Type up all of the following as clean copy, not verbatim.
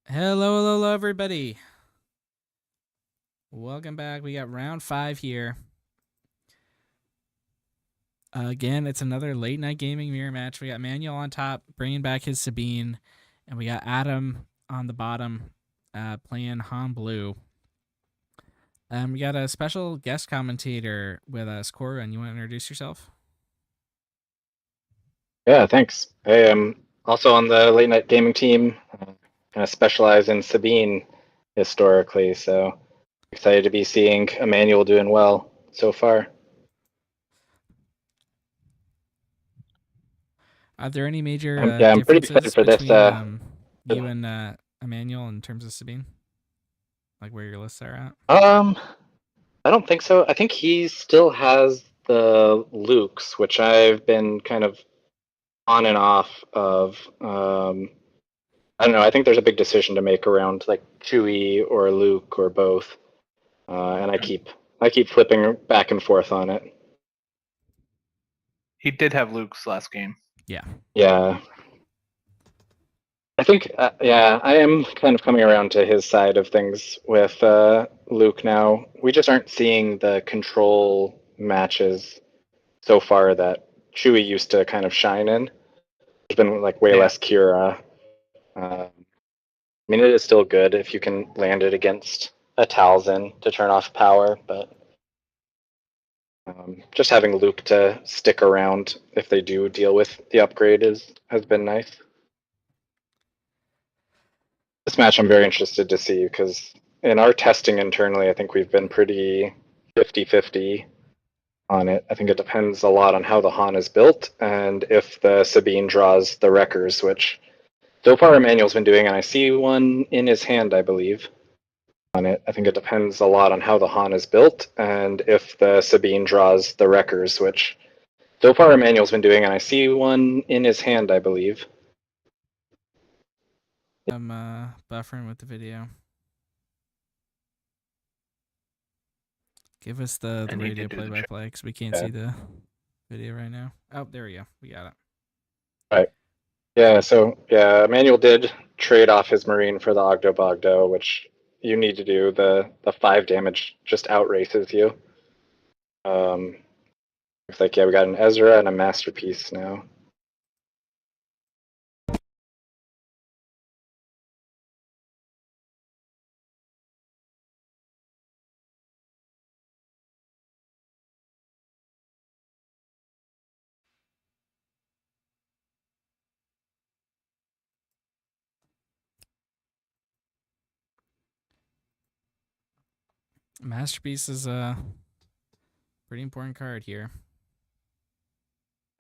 Hello, everybody. Welcome back. We got round 5 here. Again, it's another late night gaming mirror match. We got Manuel on top, bringing back his Sabine, and we got Adam on the bottom, playing Han Blue. We got a special guest commentator with us, Corin. You want to introduce yourself? Yeah, thanks. Hey, I'm also on the late night gaming team. Kind of specialize in Sabine historically, so excited to be seeing Emmanuel doing well so far. Are there any major I'm pretty excited differences for this. between you and Emmanuel in terms of Sabine? Like where your lists are at? I don't think so. I think he still has the Lukes, which I've been kind of on and off of. I don't know. I think there's a big decision to make around like Chewie or Luke or both, and I keep flipping back and forth on it. He did have Luke's last game. Yeah. Yeah. I think, I am kind of coming around to his side of things with Luke now. We just aren't seeing the control matches so far that Chewie used to kind of shine in. There's been like way less Kira. I mean, it is still good if you can land it against a Talzin to turn off power, but just having Luke to stick around if they do deal with the upgrade has been nice. This match I'm very interested to see because in our testing internally, I think we've been pretty 50-50 on it. I think it depends a lot on how the Han is built and if the Sabine draws the Wreckers, which so far Emmanuel's been doing, and I see one in his hand, I believe, on it. I think it depends a lot on how the Han is built and if the Sabine draws the Wreckers, which so far Emmanuel's been doing, and I see one in his hand, I believe. I'm buffering with the video. Give us the radio play-by-play because we can't see the video right now. Oh, there we go. We got it. All right. Yeah, so Emmanuel did trade off his Marine for the Ogdo Bogdo, which you need to do. The 5 damage just outraces you. Looks like, we got an Ezra and a Masterpiece now. Masterpiece is a pretty important card here.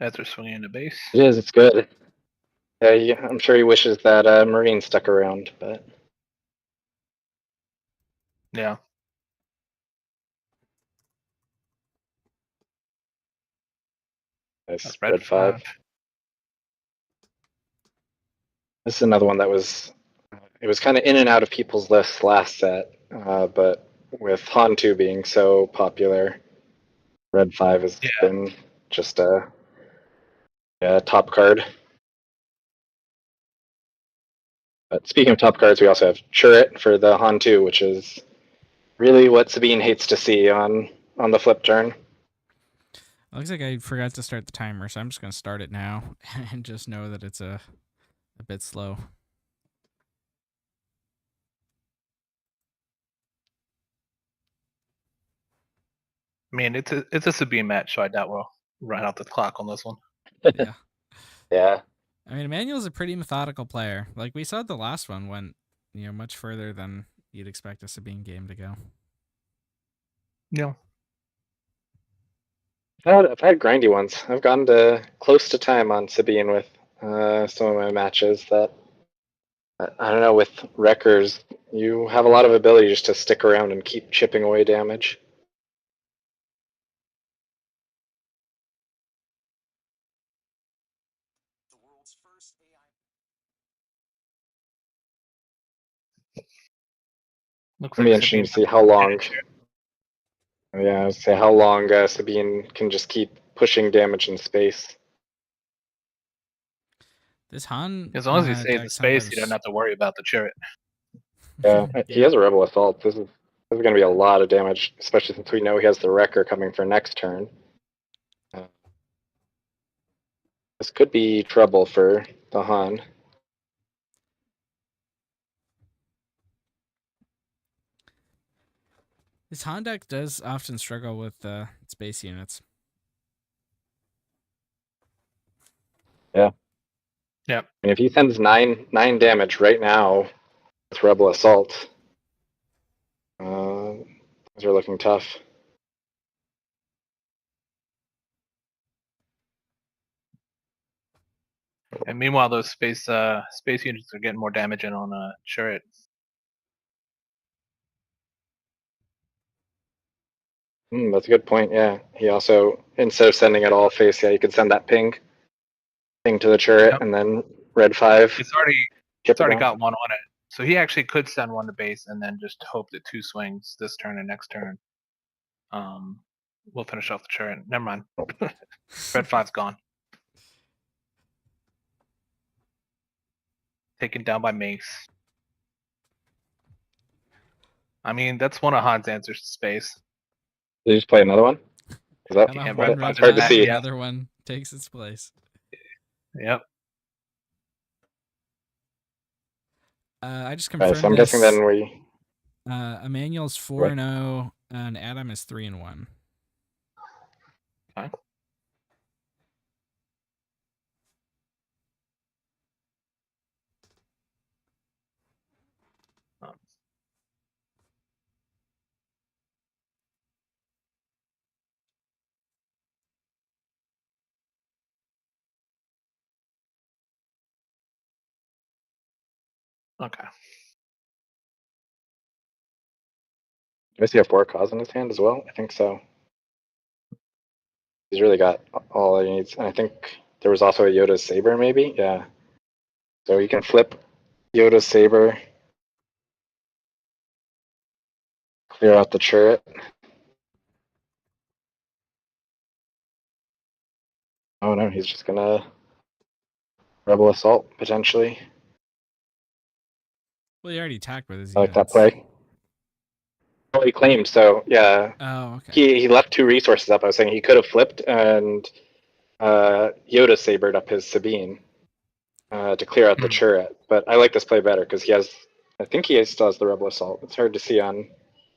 Ezra swinging into base. It is. It's good. Yeah, I'm sure he wishes that Marine stuck around, but yeah. That's red 5. This is another one that was kind of in and out of people's lists last set, but with Han 2 being so popular, red 5 has been just a top card. But speaking of top cards, we also have Chirrut for the Han 2, which is really what Sabine hates to see on the flip turn. Looks like I forgot to start the timer, so I'm just going to start it now and just know that it's a bit slow. I mean, it's a Sabine match, so I doubt we'll run out the clock on this one. Yeah. Yeah. I mean, Emmanuel's a pretty methodical player. Like we saw, the last one went, much further than you'd expect a Sabine game to go. Yeah. I've had grindy ones. I've gotten to close to time on Sabine with some of my matches that, I don't know, with Wreckers, you have a lot of ability just to stick around and keep chipping away damage. Looks It'll be interesting to see how long. Yeah, I would say how long Sabine can just keep pushing damage in space. This Han, as long as he saves the space, you don't have to worry about the Chirrut. Yeah, he has a Rebel Assault. This is going to be a lot of damage, especially since we know he has the Wrecker coming for next turn. This could be trouble for the Han. His Han deck does often struggle with space units. Yeah. Yep. And if he sends nine damage right now with Rebel Assault, things are looking tough. And meanwhile, those space units are getting more damage in on turret. That's a good point. Yeah, he also, instead of sending it all face, yeah, you could send that ping to the turret, Yep. and then red 5. It's already got one on it, so he actually could send one to base and then just hope that 2 swings this turn and next turn. We'll finish off the turret. Never mind. Red 5's gone. Taken down by Mace. I mean, that's one of Han's answers to space. Did you just play another one? Is that How about Red one Five's red hard to five, see? another one takes its place. Yep. I just All right, confirmed so I'm this. guessing then we. Emmanuel's 4-0 and Adam is 3-1. Okay. Okay. Does he have 4 cause in his hand as well? I think so. He's really got all he needs. And I think there was also a Yoda's Saber, maybe? Yeah. So you can flip Yoda's Saber, clear out the turret. Oh no, he's just gonna Rebel Assault, potentially. Well, he already attacked with his I like that units. play. Well, he claimed, so yeah. Oh, okay. He left 2 resources up. I was saying he could have flipped and Yoda Sabered up his Sabine to clear out the turret. But I like this play better because I think he still has the Rebel Assault. It's hard to see on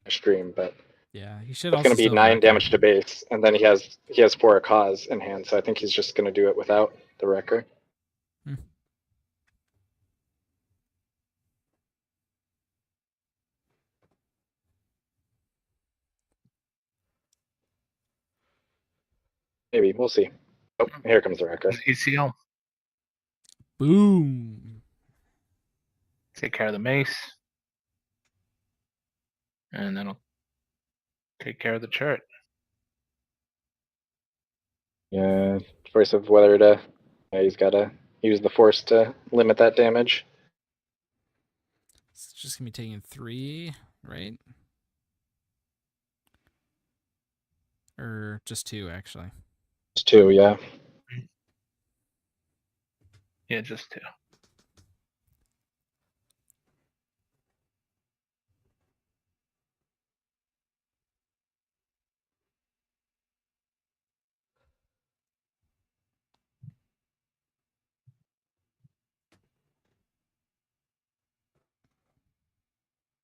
a stream, but Yeah, he should it's also going to be still 9 Wrecker. damage to base, and then he has 4 cause in hand, so I think he's just going to do it without the Wrecker. Maybe, we'll see. Oh, here comes the Wrecker. ECL. Boom. Take care of the Mace. And then I'll take care of the turret. Yeah, choice of whether to. Yeah, he's got to use the Force to limit that damage. It's just gonna be taking 3, right? Or just 2, actually. Just 2, yeah. Yeah, just 2.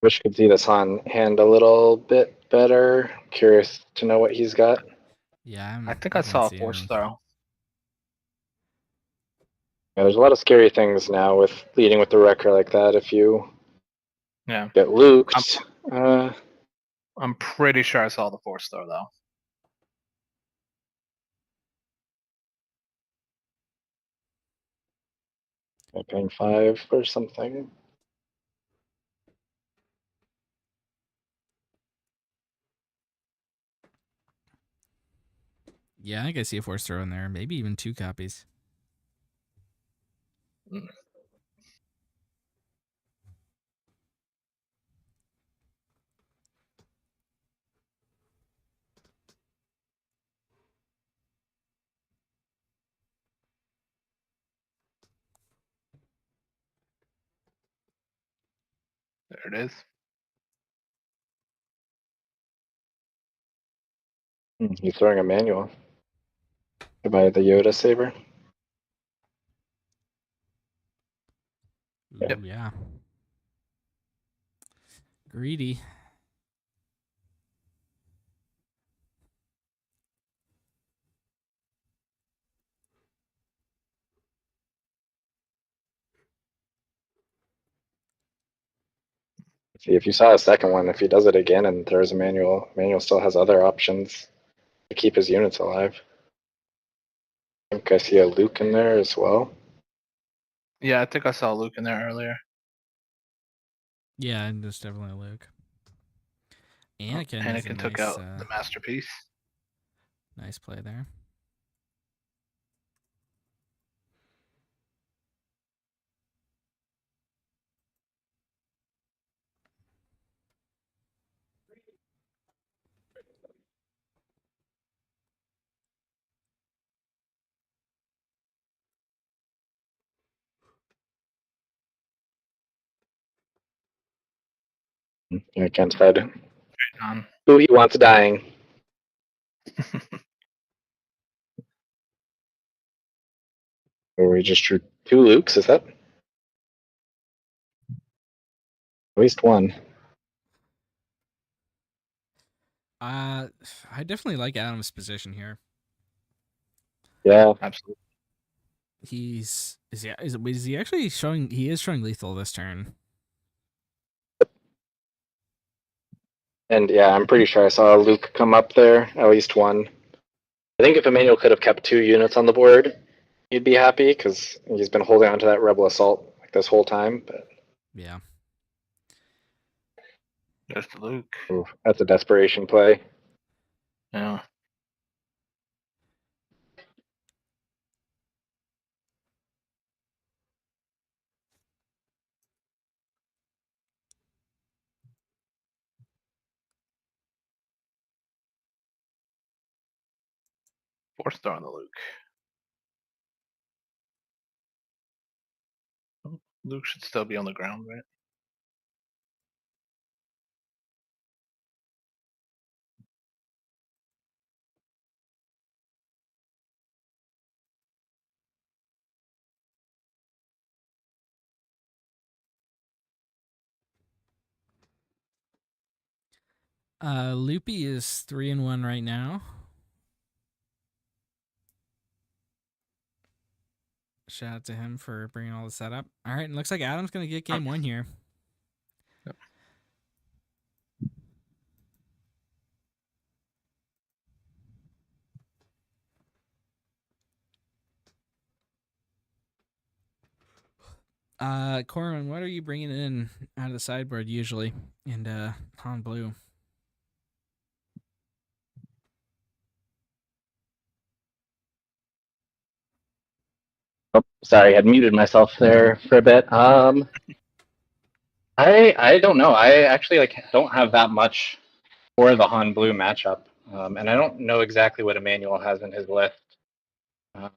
Wish could see this Han hand a little bit better. Curious to know what he's got. Yeah, I think I saw a Force throw. Yeah, there's a lot of scary things now with leading with the Wrecker like that. If you get luked, I'm pretty sure I saw the Force throw though. paying 5 or something. Yeah, I think I see a Force throw in there. Maybe even 2 copies. There it is. He's throwing a manual. Goodbye, the Yoda saber. Ooh, Yep. Yeah. Greedy. See, if you saw a second one, if he does it again and throws a manual, manual still has other options to keep his units alive. I think I see a Luke in there as well. Yeah, I think I saw Luke in there earlier. Yeah, and there's definitely Luke. Anakin, is a Anakin took nice, out the masterpiece. nice play there. Ken said, On. who he wants dying. Or we just drew 2 Lukes, is that? At least one. I definitely like Adam's position here. Yeah. Absolutely. Is he actually showing? He is showing lethal this turn. And yeah, I'm pretty sure I saw Luke come up there, at least one. I think if Emmanuel could have kept 2 units on the board, he'd be happy because he's been holding on to that Rebel Assault like this whole time. But Yeah. There's the Luke. ooh, that's a desperation play. Yeah. Fourth star on the Luke. Oh, Luke should still be on the ground, right? Loopy is 3-1 right now. Shout out to him for bringing all the setup. All right, and looks like Adam's gonna get game 1 here. Yep. Corwin, what are you bringing in out of the sideboard usually? And Han Blue. Oh, sorry, I had muted myself there for a bit. I don't know. I actually don't have that much for the Han Blue matchup, and I don't know exactly what Emmanuel has in his list. Let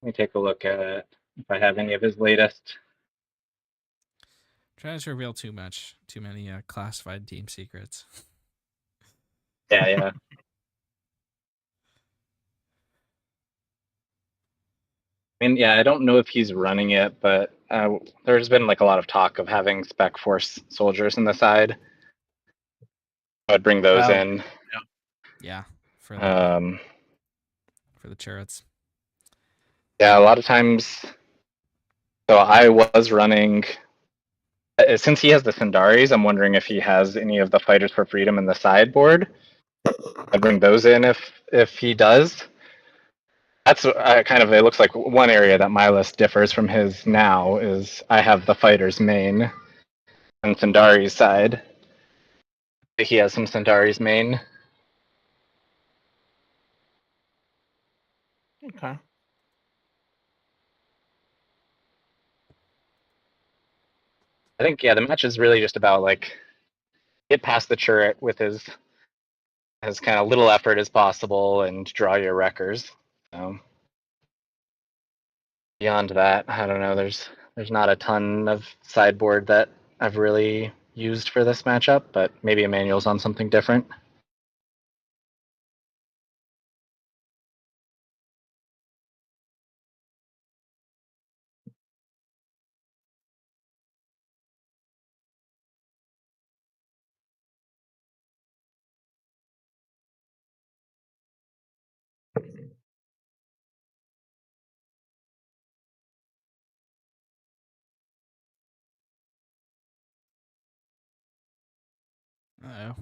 me take a look at if I have any of his latest. Trying to reveal too many classified team secrets. Yeah. I mean, yeah, I don't know if he's running it, but there's been a lot of talk of having Spec Force soldiers in the side. I would bring those in. Yeah, for the chariots. Yeah, a lot of times. So I was running. Since he has the Sindaris, I'm wondering if he has any of the Fighters for Freedom in the sideboard. I'd bring those in if he does. That's it looks like one area that my list differs from his now is I have the Fighters main and Sindari's side. He has some Sindari's main. Okay. I think the match is really just about get past the turret with as kind of little effort as possible and draw your wreckers. Beyond that, I don't know. There's There's not a ton of sideboard that I've really used for this matchup, but maybe Emmanuel's on something different. Uh-oh.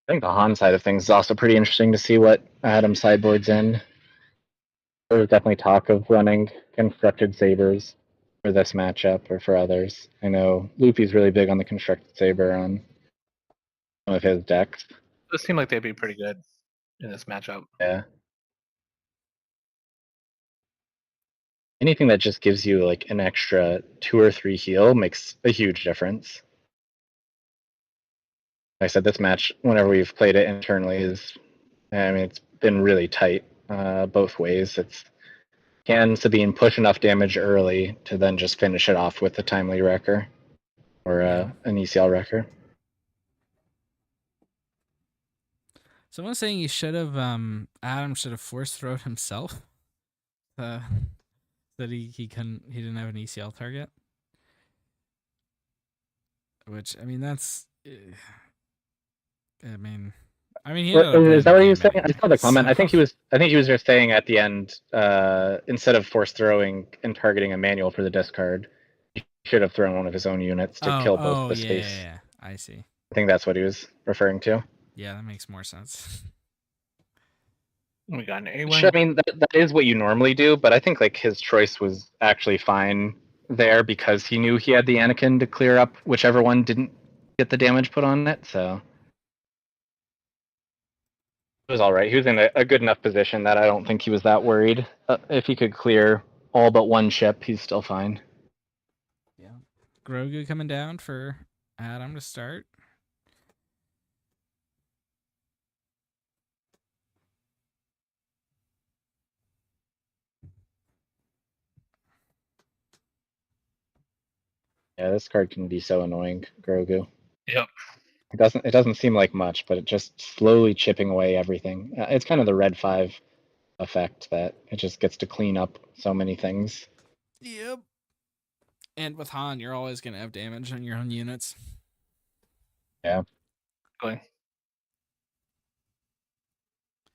I think the Han side of things is also pretty interesting to see what Adam's sideboard's in. There was definitely talk of running constructed sabers for this matchup or for others. I know Luffy's really big on the constructed saber on some of his decks. Those seem like they'd be pretty good in this matchup. Yeah. Anything that just gives you like an extra 2 or 3 heal makes a huge difference. Like I said, this match, whenever we've played it internally, it's been really tight both ways. Can Sabine push enough damage early to then just finish it off with a timely wrecker or an ECL wrecker? Someone's saying he should have Adam should have force throwed himself. That he didn't have an ECL target. Which I mean that's I mean he ended up Is that what he was saying? anyway, I saw the comment. so. I think he was just saying at the end, instead of force throwing and targeting Emmanuel for the discard, he should have thrown one of his own units to kill both the space. Yeah. I see. I think that's what he was referring to. Yeah, that makes more sense. We got an I mean, that is what you normally do, but I think like his choice was actually fine there because he knew he had the Anakin to clear up whichever one didn't get the damage put on it, so it was all right. He was in a good enough position that I don't think he was that worried. If he could clear all but one ship, he's still fine. Yeah. Grogu coming down for Adam to start. Yeah, this card can be so annoying, Grogu. Yep. It doesn't seem like much, but it just slowly chipping away everything. It's kind of the red 5 effect that it just gets to clean up so many things. Yep. And with Han, you're always gonna have damage on your own units. Yeah. Going.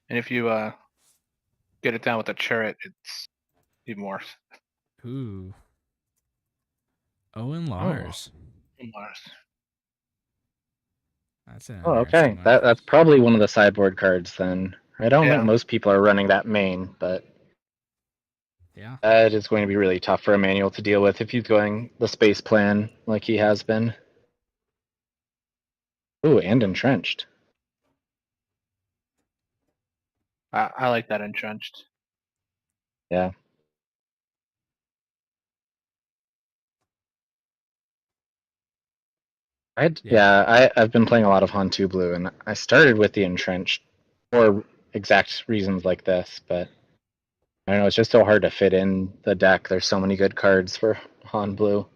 And if you get it down with a turret, it's even worse. Ooh. Owen Lars. That's an okay. one. That's probably one of the sideboard cards then. I don't think Yeah. most people are running that main, but Yeah. that is going to be really tough for Emmanuel to deal with if he's going the space plan like he has been. Ooh, and entrenched. I like that entrenched. Yeah. I've been playing a lot of Han 2 Blue, and I started with the entrenched for exact reasons like this, but I don't know, it's just so hard to fit in the deck. There's so many good cards for Han Blue.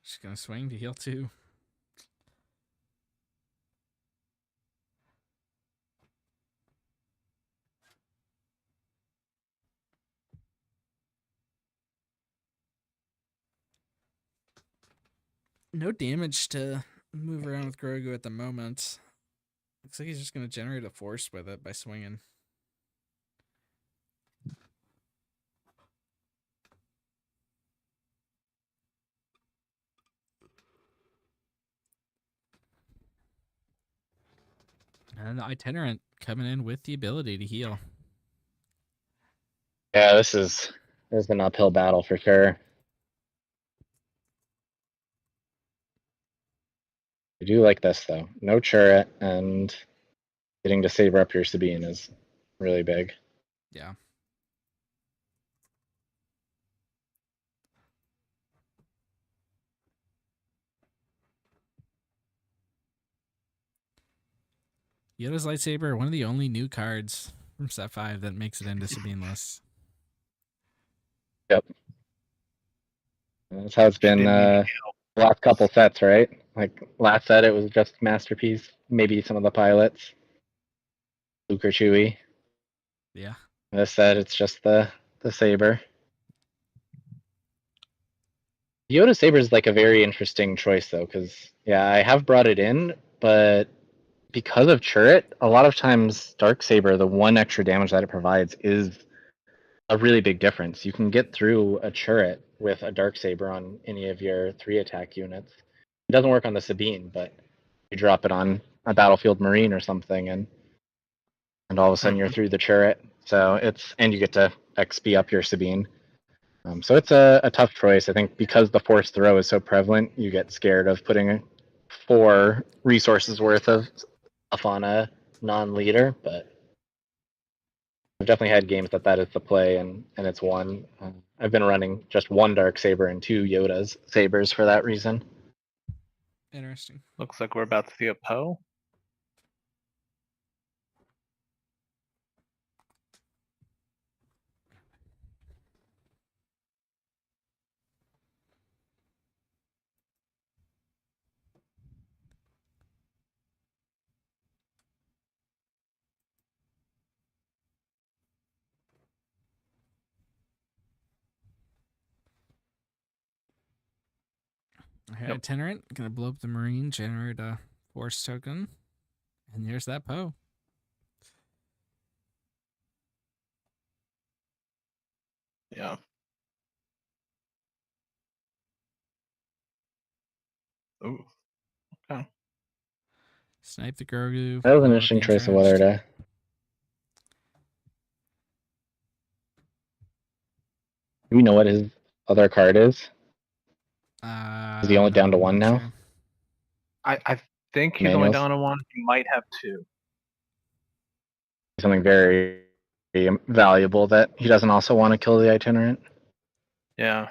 She's gonna swing to heal 2. No damage to move around with Grogu at the moment. Looks like he's just gonna generate a force with it by swinging. And the itinerant coming in with the ability to heal. Yeah, this is an uphill battle for sure. I do like this though. No turret and getting to save up your Sabine is really big. Yeah. Yoda's lightsaber, one of the only new cards from set 5 that makes it into Sabine lists. Yep. That's how it's been the last couple sets, right? Like last set it was just Masterpiece, maybe some of the pilots. Luke or Chewie. Yeah. This set it's just the saber. Yoda saber is like a very interesting choice though, because yeah, I have brought it in, but because of turret, a lot of times dark saber, the one extra damage that it provides is a really big difference. You can get through a turret with a dark saber on any of your 3 attack units. It doesn't work on the Sabine, but you drop it on a battlefield marine or something, and all of a sudden you're through the turret. So it's, and you get to XP up your Sabine. So it's a tough choice. I think because the force throw is so prevalent, you get scared of putting 4 resources worth of stuff on a non-leader, but I've definitely had games that is the play, and it's won. I've been running just 1 dark saber and 2 Yoda's sabers for that reason. Interesting. Looks like we're about to see a Poe. Okay, itinerant, gonna blow up the marine, generate a force token, and there's that Poe. Yeah. Ooh. Okay. Snipe the Grogu. That was an blow up the interesting choice of entrenched. whether to. Do we know what his other card is? Is he only down to I'm 1 not now? sure. I think he's only Manuals? down to 1. He might have 2. Something very valuable that he doesn't also want to kill the itinerant. Yeah.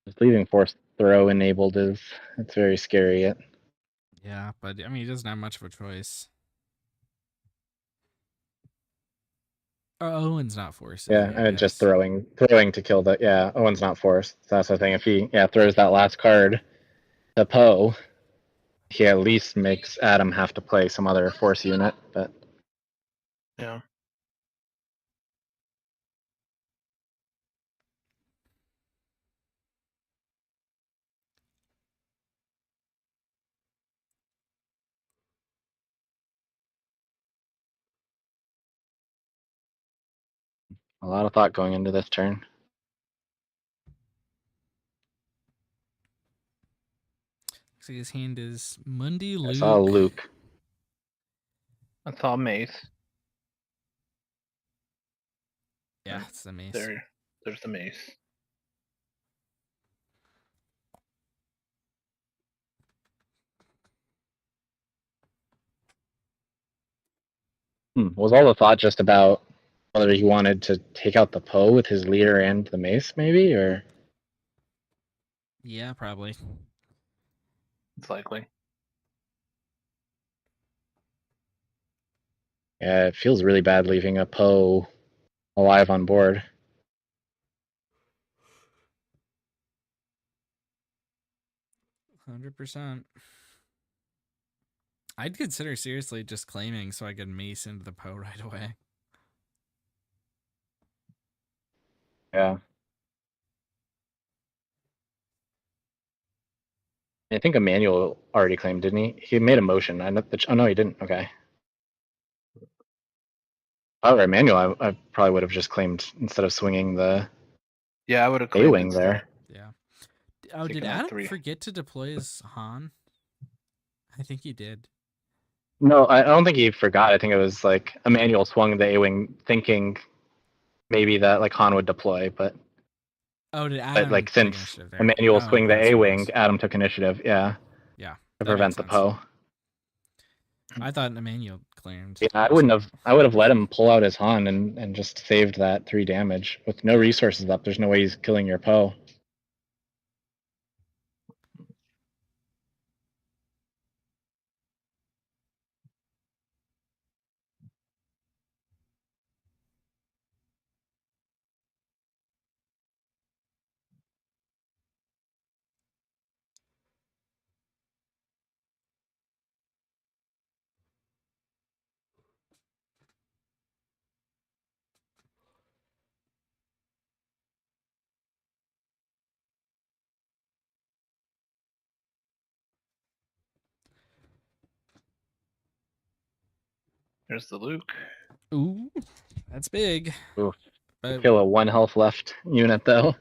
Just leaving force throw enabled is, it's very scary. Yeah, but I mean, he doesn't have much of a choice. Oh, Owen's not forced, is he? I And just guess. throwing to kill the, yeah, Owen's not forced. So that's the thing. If he throws that last card to Poe, he at least makes Adam have to play some other force unit. But Yeah. a lot of thought going into this turn. Looks like his hand is Mundi I saw Luke. Luke. I saw Mace. Yeah, it's the mace. There's the Mace. Was all the thought just about whether he wanted to take out the Poe with his leader and the mace, maybe, or? Yeah, probably. It's likely. Yeah, it feels really bad leaving a Poe alive on board. 100%. I'd consider seriously just claiming so I could mace into the Poe right away. Yeah. I think Emmanuel already claimed, didn't he? He made a motion. Oh no, he didn't. Okay. Oh, Emmanuel, I probably would have just claimed instead of swinging the Yeah, I would have claimed A-wing instead. there. Yeah. Oh, did Taking out Adam 3. forget to deploy his Han? I think he did. No, I don't think he forgot. I think it was like Emmanuel swung the A-wing thinking maybe that like Han would deploy, but Oh, did Adam like take since initiative there? Emmanuel Oh, swing okay, the so it A-wing, was- Adam took initiative. Yeah. Yeah. To That prevent makes the sense. Poe. I thought Emmanuel claimed. Yeah, I would have let him pull out his Han and just saved that 3 damage. With no resources up, there's no way he's killing your Poe. There's the Luke. Ooh, that's big. Oof. But Kill a 1 health left unit though.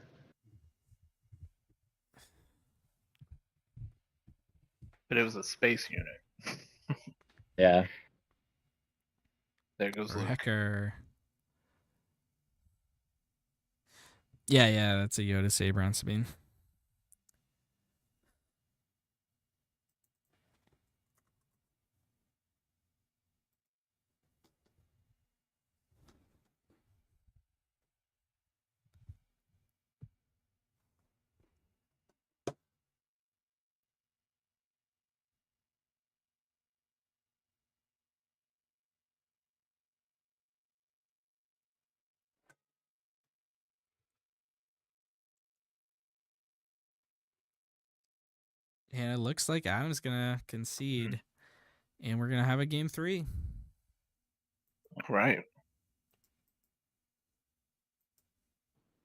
But it was a space unit. Yeah. There goes Luke. Wrecker. Yeah, that's a Yoda saber on Sabine. And it looks like Adam's gonna concede, and we're gonna have a game 3. Right.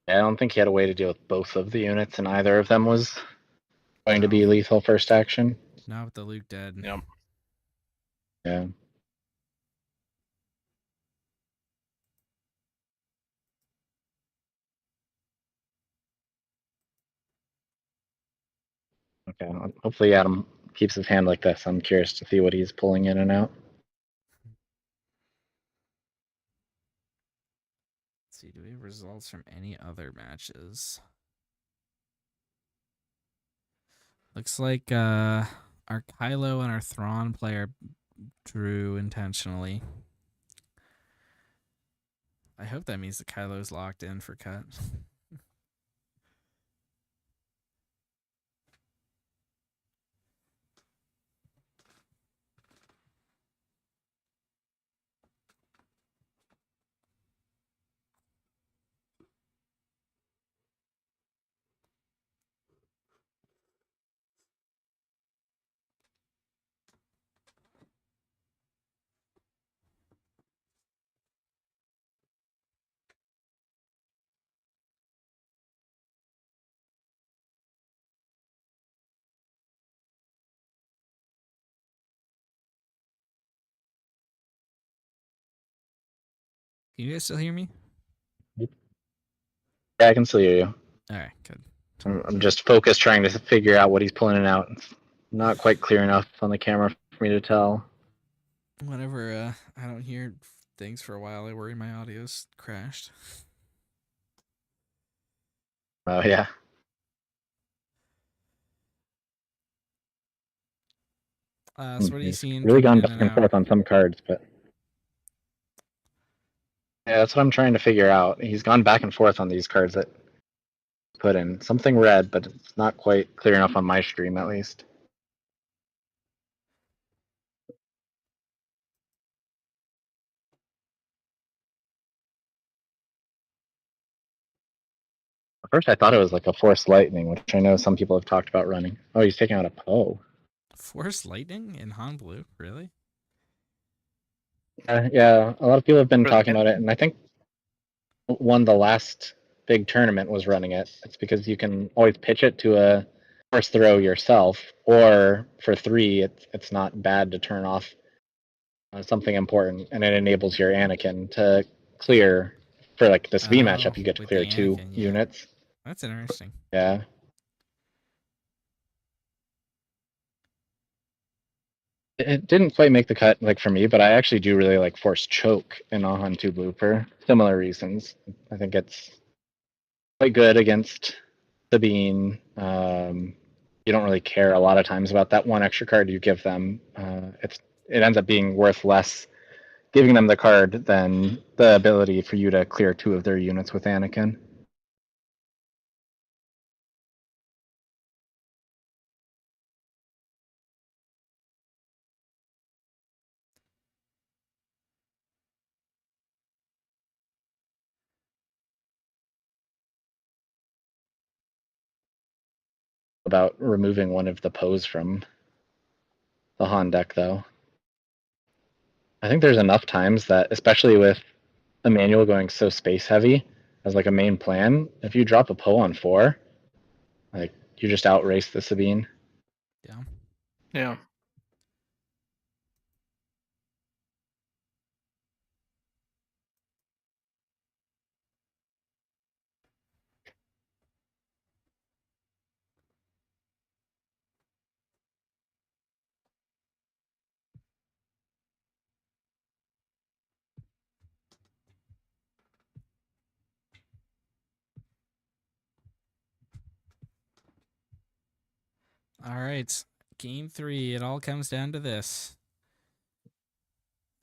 I don't think he had a way to deal with both of the units, and either of them was going to be lethal first action. Not with the Luke dead. Yep. Yeah. Okay. Hopefully Adam keeps his hand like this. I'm curious to see what he's pulling in and out. Let's see, do we have results from any other matches? Looks like our Kylo and our Thrawn player drew intentionally. I hope that means that Kylo's locked in for cut. Can you guys still hear me? Yeah, I can still hear you. All right, good. I'm just focused trying to figure out what he's pulling in and out. It's not quite clear enough on the camera for me to tell. Whenever I don't hear things for a while, I worry my audio's crashed. Oh, yeah. So what are you seeing? Really gone coming in back and forth on some cards, but yeah, that's what I'm trying to figure out. He's gone back and forth on these cards that put in something red, but it's not quite clear enough on my stream, at least. At first, I thought it was like a Force Lightning, which I know some people have talked about running. Oh, he's taking out a Poe. Force Lightning in Han Blue, really? Yeah, a lot of people have been For the talking about it, pitching? and I think one the last big tournament was running it. It's because you can always pitch it to a force throw yourself, or for 3, it's not bad to turn off something important, and it enables your Anakin to clear. For like this V matchup, you get to With clear the 2 Anakin, yeah. units. That's interesting. Yeah. It didn't quite make the cut, like for me, but I actually do really like Force Choke in Ahan 2 Blue for similar reasons. I think it's quite good against Sabine. You don't really care a lot of times about that one extra card you give them. It ends up being worth less giving them the card than the ability for you to clear 2 of their units with Anakin. About removing one of the Poes from the Han deck, though. I think there's enough times that, especially with Emmanuel going so space heavy as like a main plan, if you drop a Poe on 4, like you just outrace the Sabine. Yeah. Yeah. All right. Game 3. It all comes down to this.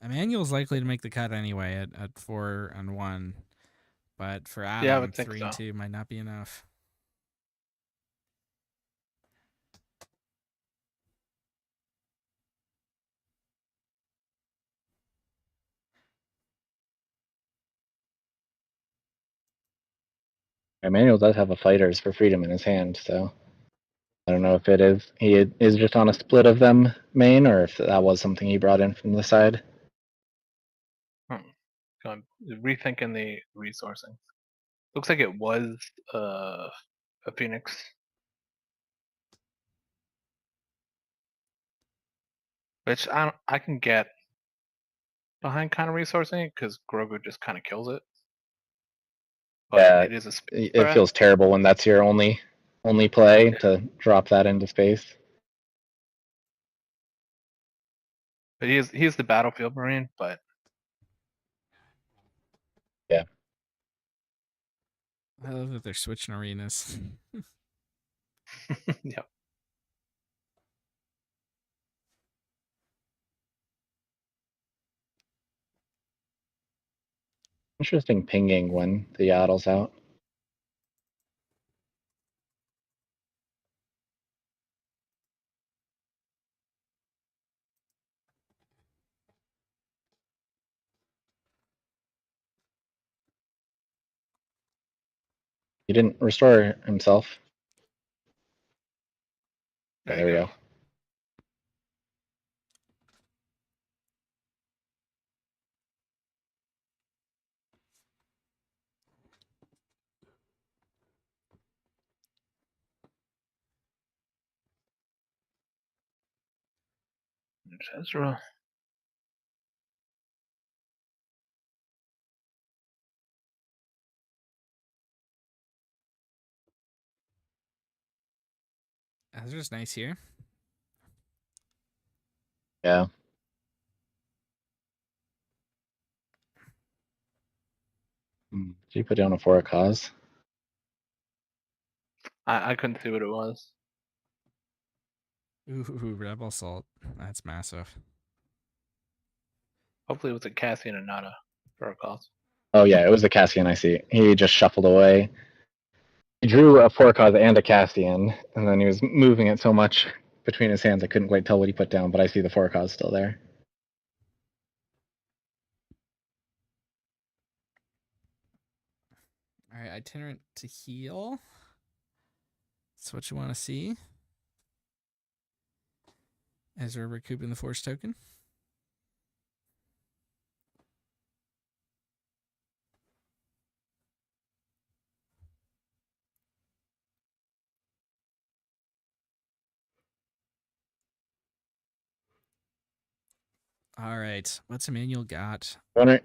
Emmanuel's likely to make the cut anyway at 4-1. But for Adam, Yeah, I would think 3 so. and 2 might not be enough. Emmanuel does have a Fighters for Freedom in his hand, so I don't know if he is just on a split of them main, or if that was something he brought in from the side. Going rethinking the resourcing. Looks like it was a Phoenix. Which I can get behind kind of resourcing because Grogu just kind of kills it. But Yeah, it is a space it threat. feels terrible when that's your only play to drop that into space. But he is the battlefield marine, but Yeah. I love that they're switching arenas. yeah. Interesting pinging when the Yaddle's out. He didn't restore himself. There There we you go. go. There's Ezra. Ezra's nice here. Yeah. Did you put down a for a cause? I couldn't see what it was. Ooh, Rebel Salt. That's massive. Hopefully it was a Cassian and not a Furcos. Oh yeah, it was the Cassian I see. He just shuffled away. He drew a for a cause and a Cassian, and then he was moving it so much between his hands I couldn't quite tell what he put down, but I see the for a cause still there. All right, itinerant to heal. That's what you want to see. As we're recouping the force token. All right, what's Emmanuel got?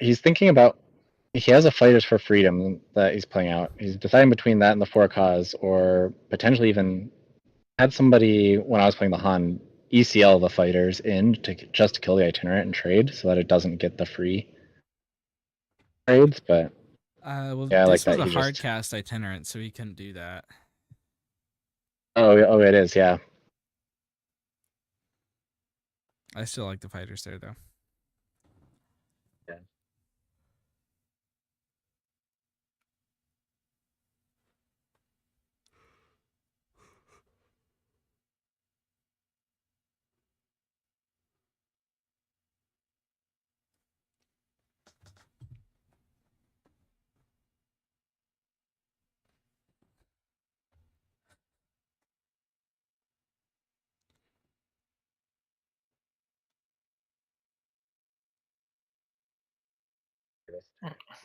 He's thinking about. He has a Fighters for Freedom that he's playing out. He's deciding between that and the For a Cause, or potentially even had somebody when I was playing the Han ECL the Fighters in to just to kill the itinerant and trade, so that it doesn't get the free trades. But Well, yeah, I like this was that. a He hard just. cast itinerant, so he couldn't do that. Oh, it is. Yeah. I still like the fighters there, though. Yeah.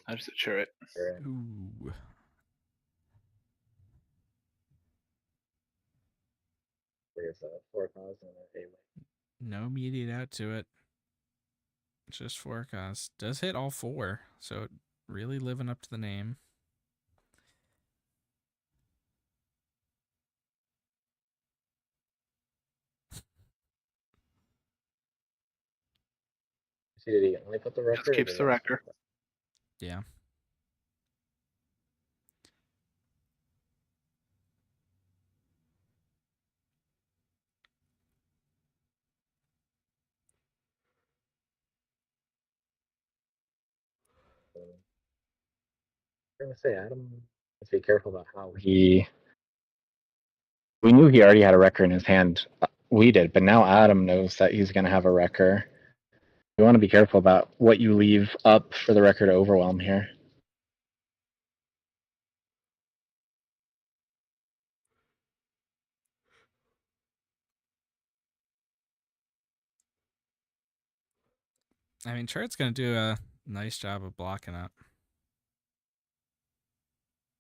There's the turret. Ooh. No immediate out to it. Just forecast. Does hit all 4, so really living up to the name. Did he only put the record? Just keeps the record. Yeah. I'm gonna say Adam. Let's be careful about how he. We knew he already had a wrecker in his hand. We did, but now Adam knows that he's gonna have a wrecker. You want to be careful about what you leave up for the wrecker to overwhelm here. I mean, Turret's going to do a nice job of blocking up.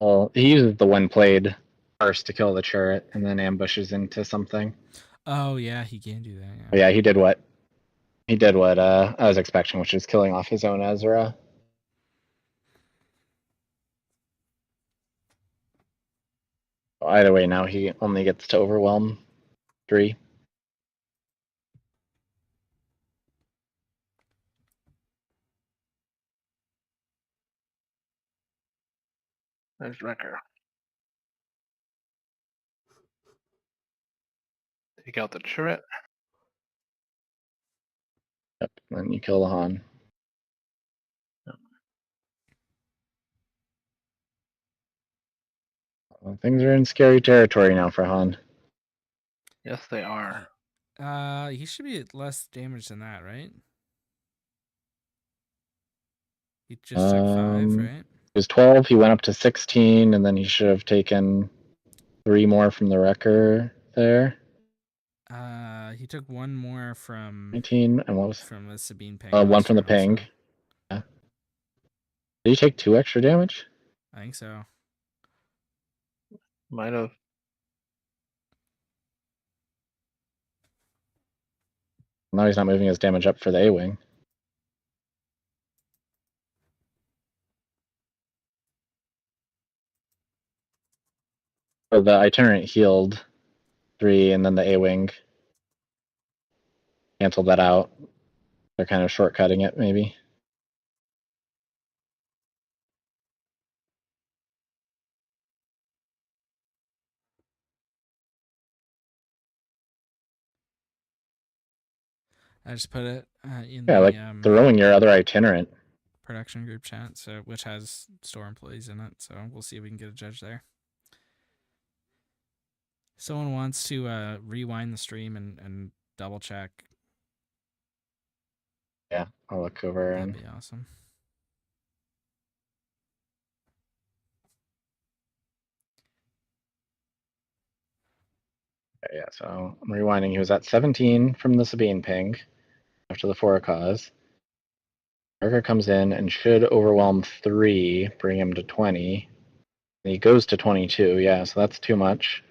Well, he uses the when played first to kill the turret and then ambushes into something. Oh, yeah, he can do that. Yeah, Yeah, he did what I was expecting, which is killing off his own Ezra. Either way, now he only gets to overwhelm 3. There's Wrecker. Take out the turret. Yep, and then you kill the Han. Well, things are in scary territory now for Han. Yes, they are. He should be at less damage than that, right? He just took 5, right? He was 12, he went up to 16, and then he should have taken 3 more from the wrecker there. He took 1 more from 19, and what was from the Sabine ping. 1 from the ping. Yeah. Did he take 2 extra damage? I think so. Might have. Now he's not moving his damage up for the A-wing. So the itinerant healed 3, and then the A-wing canceled that out. They're kind of shortcutting it, maybe. I just put it in Yeah, the like throwing your other itinerant. production group chat, so which has store employees in it. So we'll see if we can get a judge there. Someone wants to rewind the stream and double check. Yeah, I'll look over. That'd be awesome. Okay, yeah, so I'm rewinding. He was at 17 from the Sabine ping after the 4 cause. Marker comes in and should overwhelm 3, bring him to 20. And he goes to 22, yeah, so that's too much.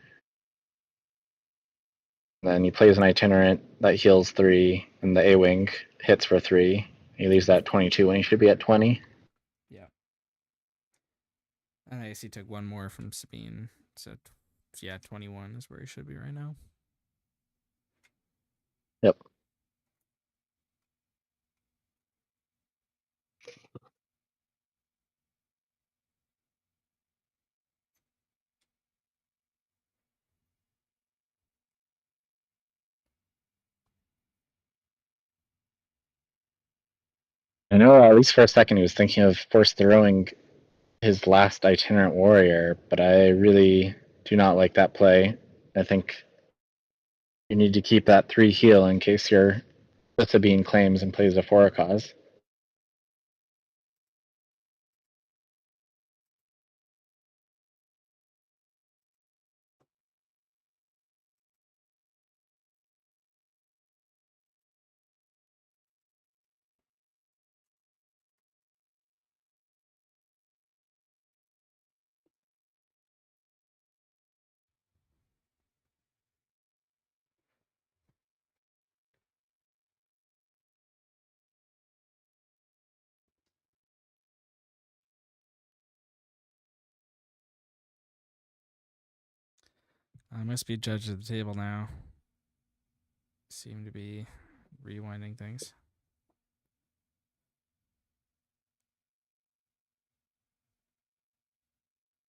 Then he plays an itinerant that heals 3, and the A-Wing hits for 3. He leaves that 22 when he should be at 20. Yeah. And I guess he took one more from Sabine. So, yeah, 21 is where he should be right now. Yep. I know at least for a second he was thinking of force throwing his last itinerant warrior, but I really do not like that play. I think you need to keep that 3 heal in case your Sabine claims and plays a 4 cause. I must be judge of the table now. Seem to be rewinding things.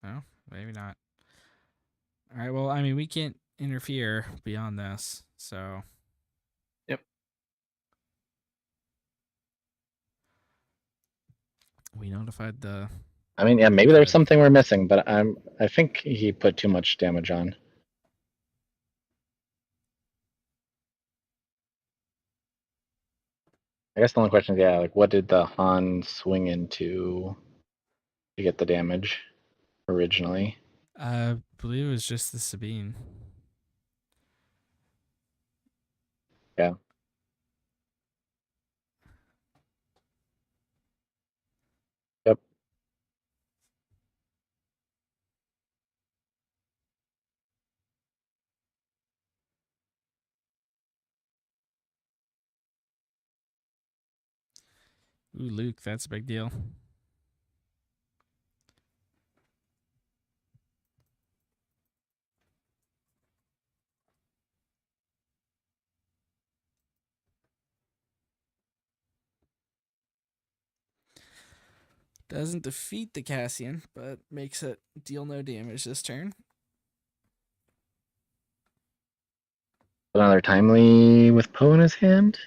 No, maybe not. All right, well, I mean, we can't interfere beyond this, so. Yep. We notified the. I mean, yeah, maybe there's something we're missing, but I think he put too much damage on. I guess the only question is, yeah, like what did the Han swing into to get the damage originally? I believe it was just the Sabine. Yeah. Yep. Ooh, Luke, that's a big deal. Doesn't defeat the Cassian, but makes it deal no damage this turn. Another timely with Poe in his hand.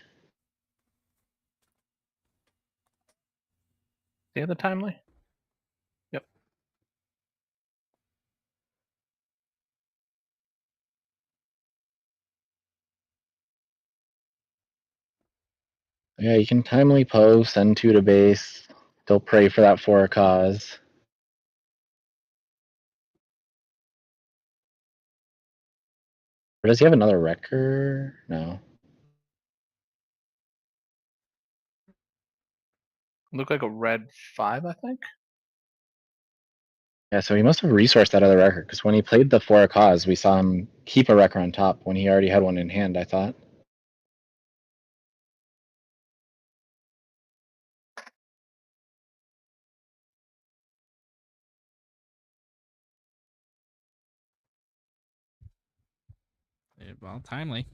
The other timely? Yep. Yeah, you can timely Poe, send 2 to base. They'll pray for that 4 cause. Or does he have another wrecker? No. Look like a red 5, I think. Yeah, so he must have resourced that other wrecker, because when he played the 4 cause, we saw him keep a wrecker on top when he already had one in hand, I thought. Well, timely.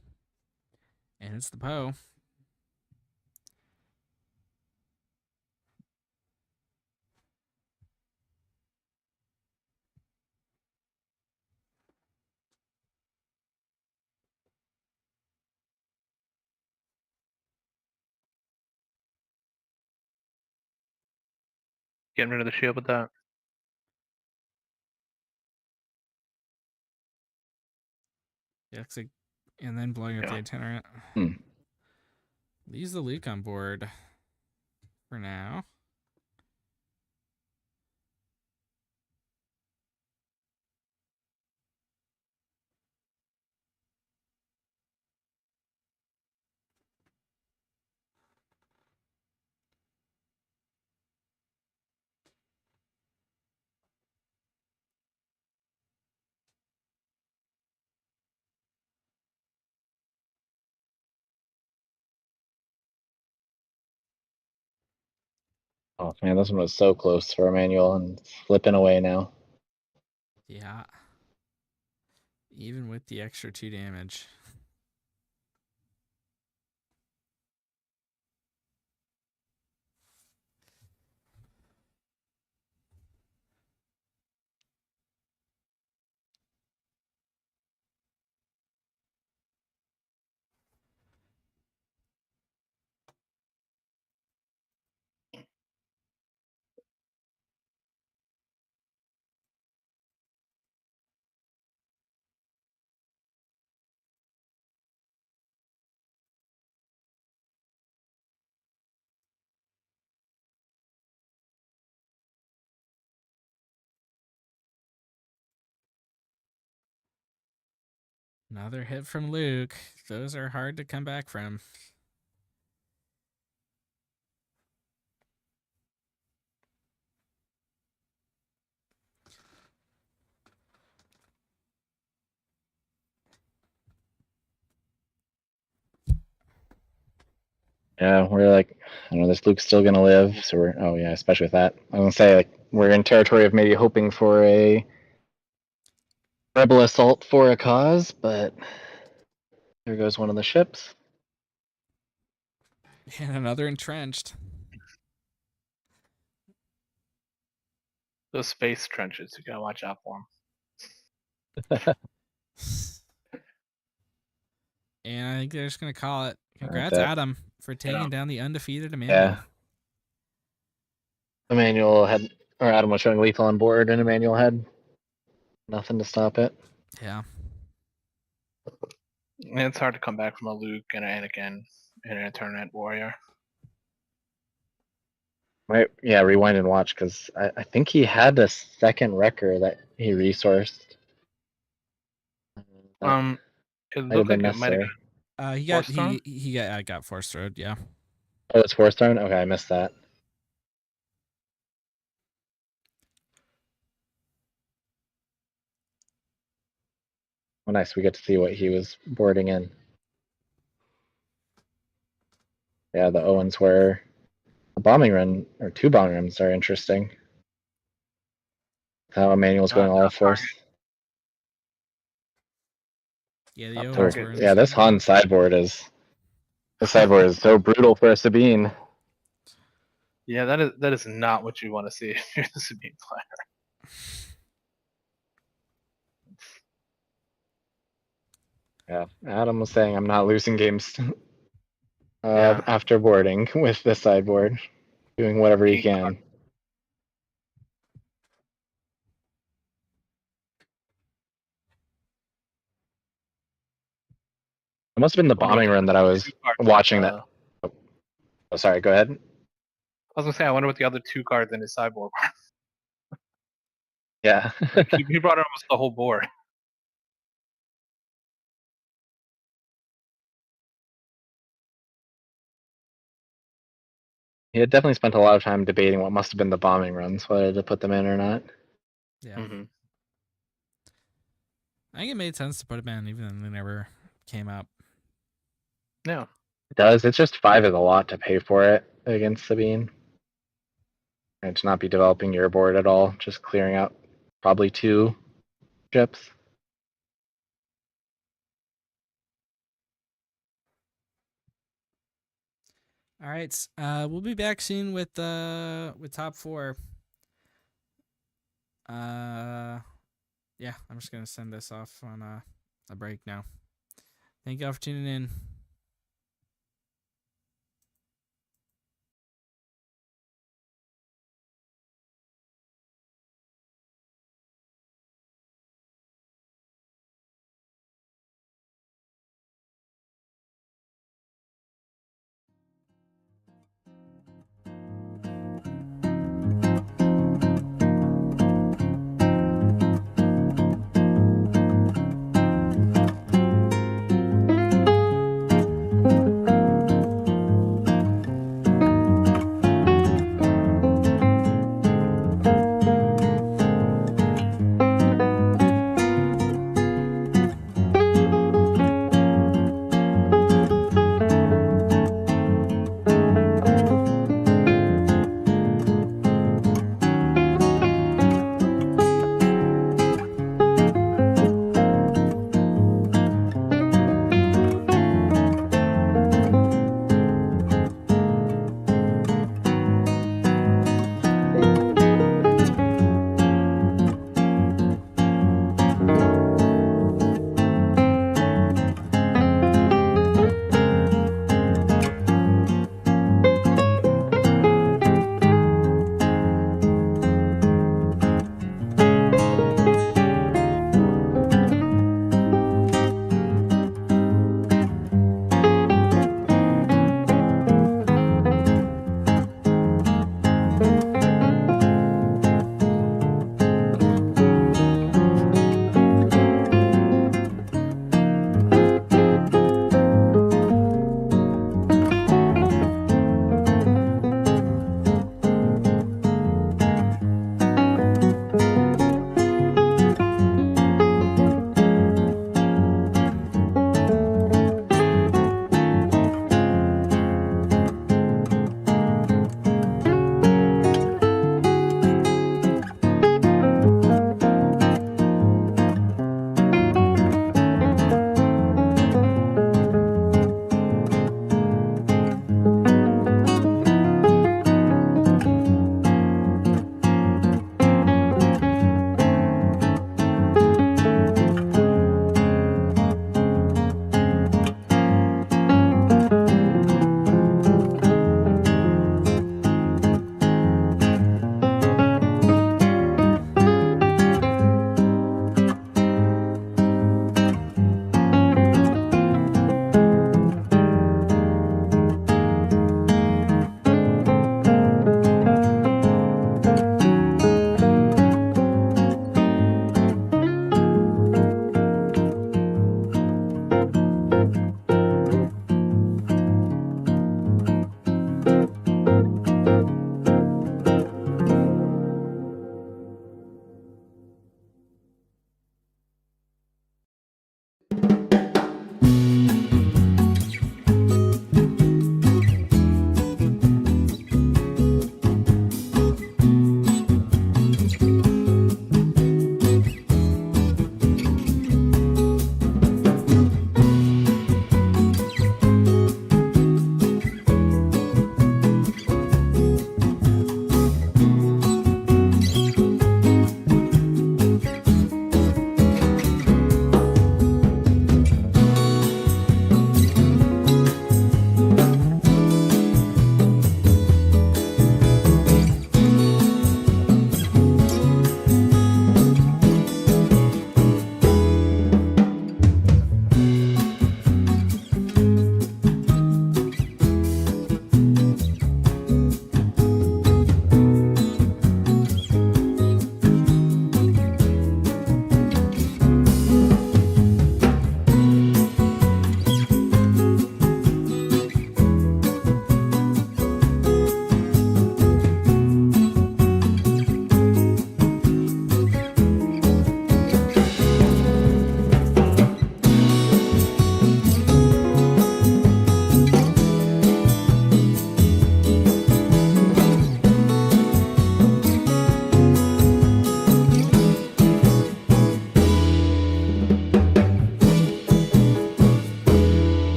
And it's the Poe. Getting rid of the shield with that. Yeah, looks like, and then blowing up the itinerant. Leaves the Luke on board for now. Oh man, this one was so close for Emmanuel and slipping away now. Yeah. Even with the extra 2 damage. Another hit from Luke. Those are hard to come back from. Yeah, we're like, I don't know, this Luke's still gonna live, so we're, oh yeah, especially with that. I was gonna say, like, we're in territory of maybe hoping for a rebel assault for a cause, but there goes one of the ships. And another entrenched. Those space trenches, you gotta watch out for them. And I think they're just going to call it. Congrats, that. Adam, for taking down the undefeated Emmanuel. Yeah. Emmanuel had, or Adam was showing lethal on board, and Emmanuel had nothing to stop it. Yeah. And it's hard to come back from a Luke and an Anakin and an Eternate Warrior. Right, yeah, rewind and watch, because I think he had a second wrecker that he resourced. It looked like it might have He got Force Road, yeah. Oh, it's Force Thrown? Okay, I missed that. Oh, nice. We get to see what he was boarding in. Yeah, the Owens were a bombing run, or 2 bombing runs are interesting. How Emmanuel's going all force. Yeah, the Owens were. Yeah, this Han sideboard is so brutal for a Sabine. Yeah, that is not what you want to see if you're the Sabine player. Yeah, Adam was saying I'm not losing games after boarding with the sideboard, doing whatever he can. It must have been the bombing run that I was watching that. Oh, sorry, go ahead. I was gonna say, I wonder what the other 2 cards in his sideboard were. Yeah. He brought almost the whole board. He had definitely spent a lot of time debating what must have been the bombing runs, whether to put them in or not. Yeah. Mm-hmm. I think it made sense to put them in, even though they never came up. Yeah. It does. It's just 5 is a lot to pay for it against Sabine. And to not be developing your board at all, just clearing out probably 2 ships. All right, we'll be back soon with top 4. Yeah, I'm just gonna send this off on a break now. Thank you all for tuning in.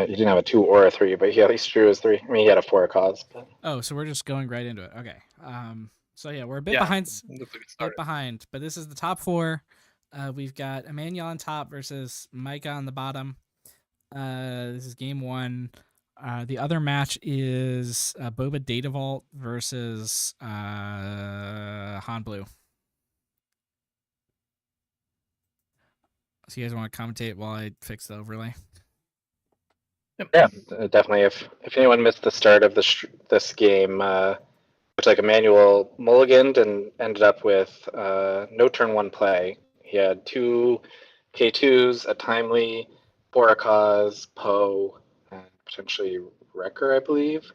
He didn't have a 2 or a 3, but he at least drew his 3. I mean, he had a 4 of cause. But... Oh, so we're just going right into it. Okay. So yeah, we're a bit behind, but this is the top 4. We've got Emmanuel on top versus Micah on the bottom. This is game 1. The other match is Boba Data Vault versus Han Blue. So you guys want to commentate while I fix the overlay? Yeah, definitely. If anyone missed the start of this game, looks like Emmanuel mulliganed and ended up with no turn 1 play. He had 2 K2s, a timely, 4 a cause, Poe, and potentially Wrecker, I believe.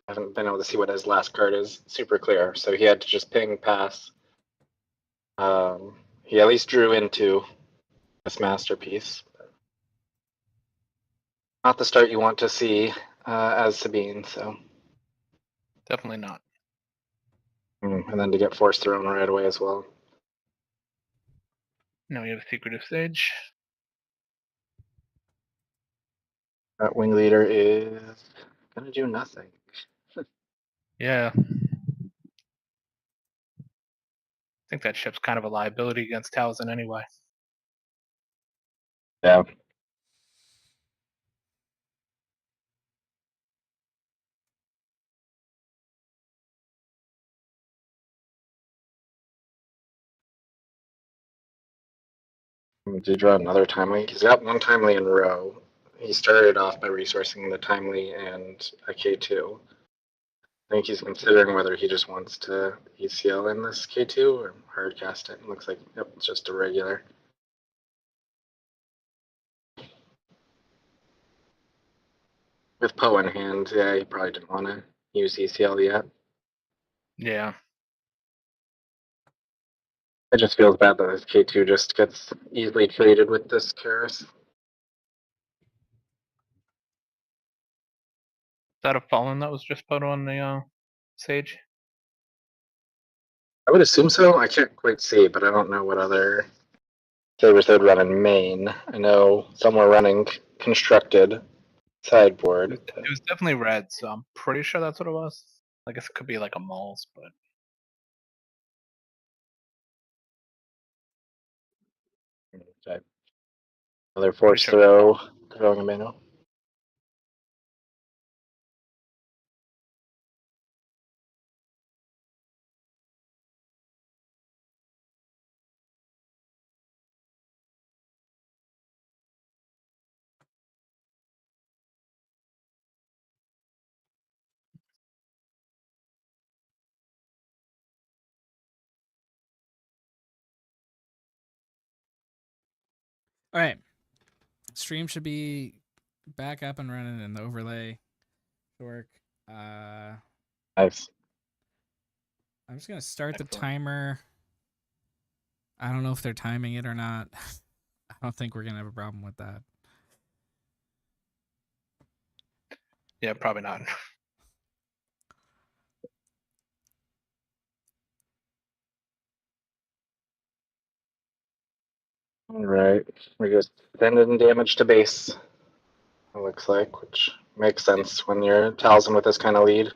I haven't been able to see what his last card is super clear, so he had to just ping pass. He at least drew into this masterpiece. Not the start you want to see as Sabine, so. Definitely not. And then to get force thrown right away as well. Now we have a secretive sage. That wing leader is gonna do nothing. Yeah. I think that ship's kind of a liability against Talzin anyway. Yeah. Did you draw another timely? He's got 1 timely in a row. He started off by resourcing the timely and a K2. I think he's considering whether he just wants to ECL in this K2 or hard cast it. It looks like, yep, it's just a regular. With Poe in hand, yeah, he probably didn't want to use ECL yet. Yeah. It just feels bad that this K2 just gets easily traded with this Karis. Is that a fallen that was just put on the sage? I would assume so. I can't quite see, but I don't know what other sabers they would run in main. I know some were running constructed sideboard. It was definitely red, so I'm pretty sure that's what it was. I guess it could be like a Moles, but Okay. Another force throw, throwing a manual. All right. Stream should be back up and running and the overlay should work. Nice. I'm just going to start the timer. I don't know if they're timing it or not. I don't think we're going to have a problem with that. yeah, probably not. All right. We just sending damage to base, it looks like, which makes sense when you're Talzin with this kind of lead.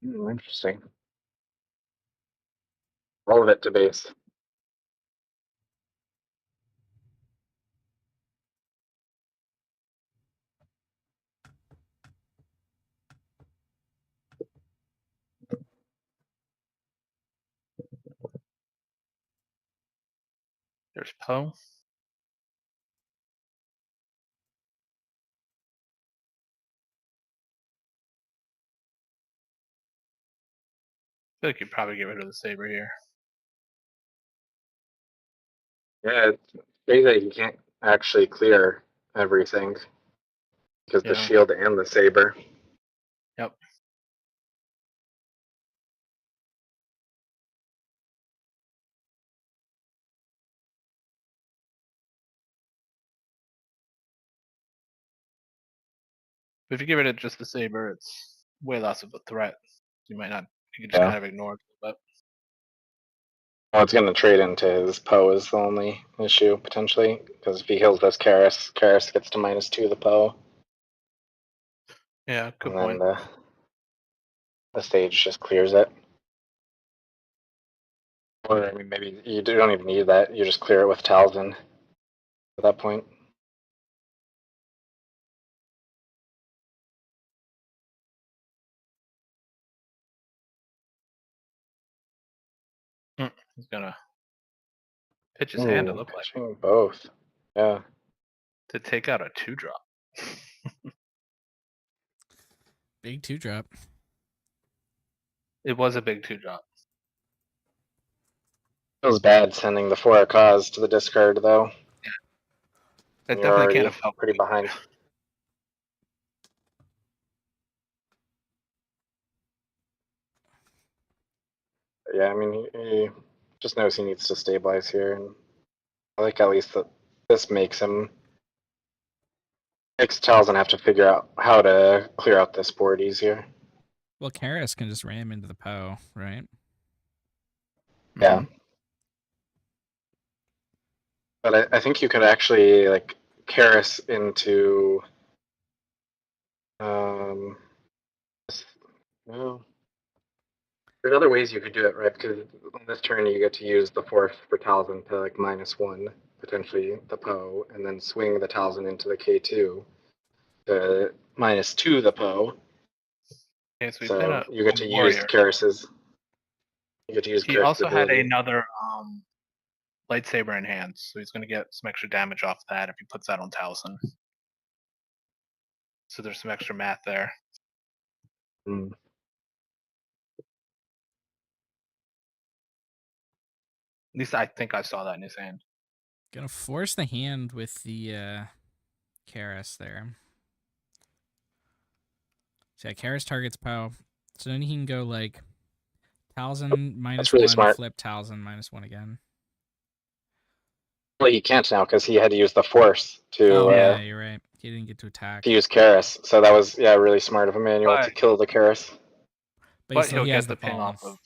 Interesting. All of it to base. There's Poe. I feel like you'd probably get rid of the saber here. Yeah, it's crazy that you can't actually clear everything because the shield and the saber. Yep. But if you get rid of just the saber, it's way less of a threat. You might not You can just kind of ignore it. But well, it's going to trade into his Poe is the only issue, potentially. Because if he heals this Karis gets to -2 the Poe. Yeah, good and point. Then the stage just clears it. Or, I mean, maybe you don't even need that. You just clear it with Talzin at that point. He's gonna pitch his hand, it looked like. Pitching both. Yeah. To take out a 2-drop. Big 2-drop. It was a big 2-drop. Feels bad sending the 4 cause to the discard, though. Yeah. That You're definitely can't have felt pretty behind. Yeah, I mean, he just knows he needs to stabilize here, and I like at least that this makes Talzin have to figure out how to clear out this board easier. Well, Karis can just ram into the Poe, right? Yeah. Mm-hmm. But I think you could actually like Karis into no. There's other ways you could do it, right? Because on this turn you get to use the 4th for Talzin to like -1, potentially the Poe, and then swing the Talzin into the K2 to -2 the Poe. Okay, so you get to use Karis's. You get to use. He also had another lightsaber in hand, so he's going to get some extra damage off that if he puts that on Talzin. So there's some extra math there. Mm. At least I think I saw that in his hand. Gonna force the hand with the Karis there. So yeah, Karis targets Poe. So then he can go like Talzin -1, smart. flip Talzin -1 again. Well, he can't now because he had to use the Force to. Oh yeah, you're right. He didn't get to attack. To use Karis, so that was really smart of Emmanuel to kill the Karis. But he'll get the ping off of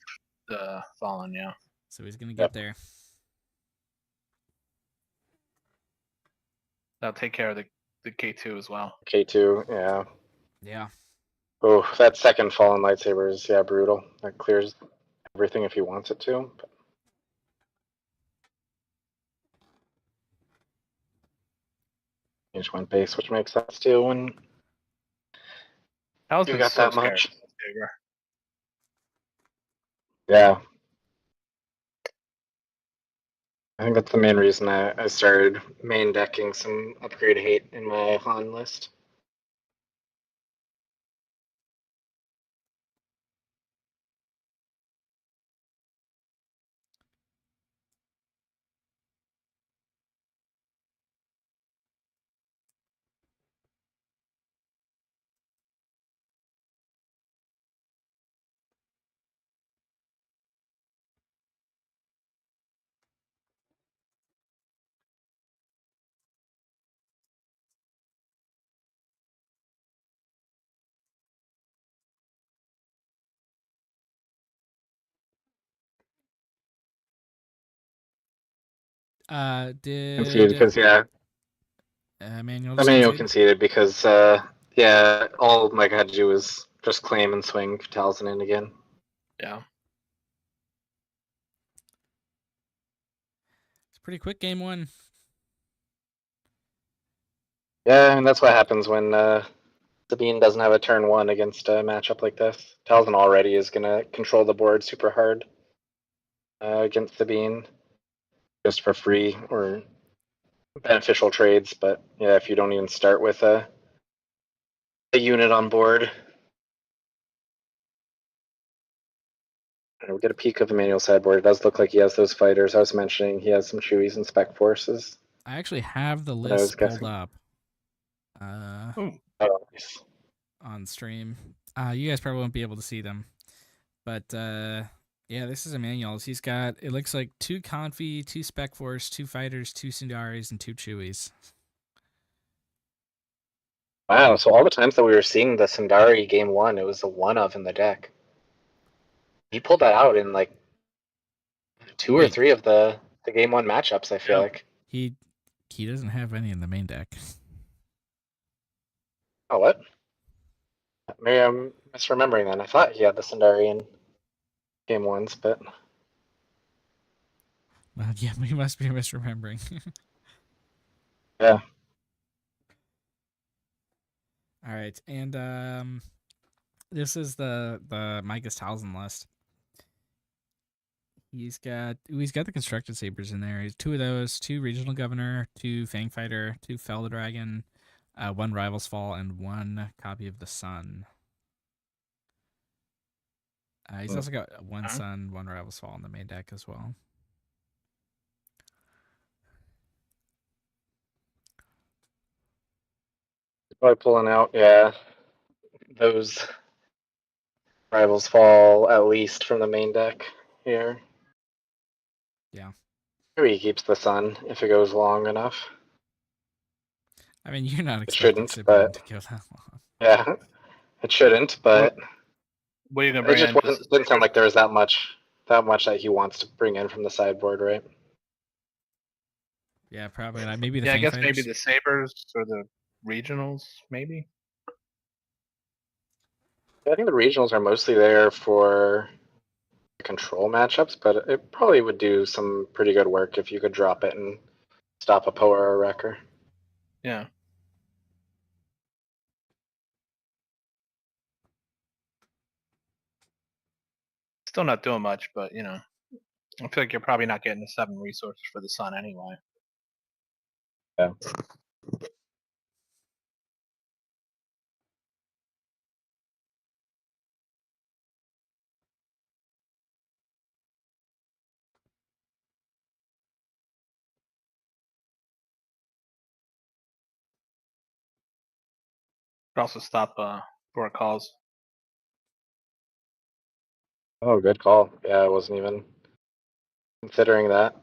the Fallen, yeah. So he's gonna get there. That'll take care of the K2 as well. K2, yeah. Yeah. Oh, that second Fallen lightsaber is brutal. That clears everything if he wants it to. But... He just went base, which makes sense too when you got that much. Yeah. I think that's the main reason I started main decking some upgrade hate in my Han list. Conceded because Emmanuel conceded because all Mike had to do was just claim and swing Talzin in again. Yeah. It's a pretty quick game 1. Yeah, and that's what happens when Sabine doesn't have a turn 1 against a matchup like this. Talzin already is gonna control the board super hard against Sabine, just for free or beneficial trades. But yeah, if you don't even start with a unit on board. We'll get a peek of Emmanuel's sideboard. It does look like he has those fighters. I was mentioning he has some Chewies and Spec Forces. I actually have the list pulled up nice. on stream. You guys probably won't be able to see them. But yeah, this is Emmanuel's. He's got, it looks like 2 Confi, 2 Spec Force, 2 Fighters, 2 Sundaris, and 2 Chewies. Wow, so all the times that we were seeing the Sundari game 1, it was a 1 of in the deck. He pulled that out in like 2 or 3 of the game 1 matchups, I feel like. He doesn't have any in the main deck. Oh, what? Maybe I'm misremembering then. I thought he had the Sundari in game 1s, but... Well, yeah, we must be misremembering. Yeah. All right, and this is the Micah's Talisman list. He's got the constructed sabers in there. He's 2 of those, 2 regional governor, 2 fang fighter, 2 fell the dragon, 1 rivals fall, and 1 copy of the sun. He's also got 1 sun, 1 rivals fall in the main deck as well. Probably pulling out, yeah, those rivals fall at least from the main deck here. Yeah. Maybe he keeps the sun if it goes long enough. I mean, you're not expecting shouldn't, Sabine but to go that long. yeah, it shouldn't. But what are you gonna it bring just in? didn't sound like there was that much that he wants to bring in from the sideboard, right? Yeah, probably not. Maybe the I fang guess fighters. maybe the sabers or the regionals, maybe. I think the regionals are mostly there for control matchups, but it probably would do some pretty good work if you could drop it and stop a Poa or a Wrecker. Yeah. Still not doing much, but you know, I feel like you're probably not getting the 7 resources for the sun anyway. Yeah. Could also stop for calls. Oh, good call. Yeah, I wasn't even considering that.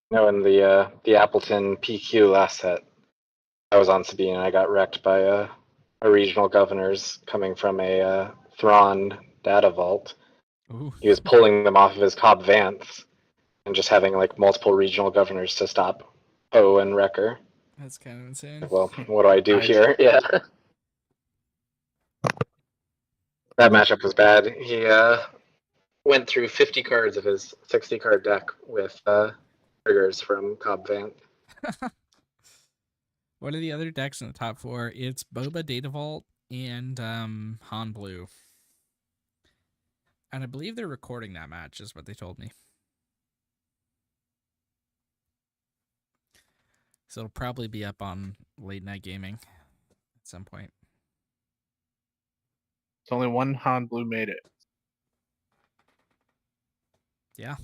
No, in the Appleton PQ last set, I was on Sabine and I got wrecked by a regional governor's coming from a Thrawn data vault. Ooh. He was pulling them off of his Cobb Vance and just having like multiple regional governors to stop Poe and Wrecker. That's kind of insane. Well, what do I do here? Yeah. That matchup was bad. He went through 50 cards of his 60 card deck with triggers from Cobb Vance. What are the other decks in the top 4? It's Boba Data Vault and Han Blue. And I believe they're recording that match, is what they told me. So it'll probably be up on Late Night Gaming at some point. It's only 1 Han Blue made it. Yeah.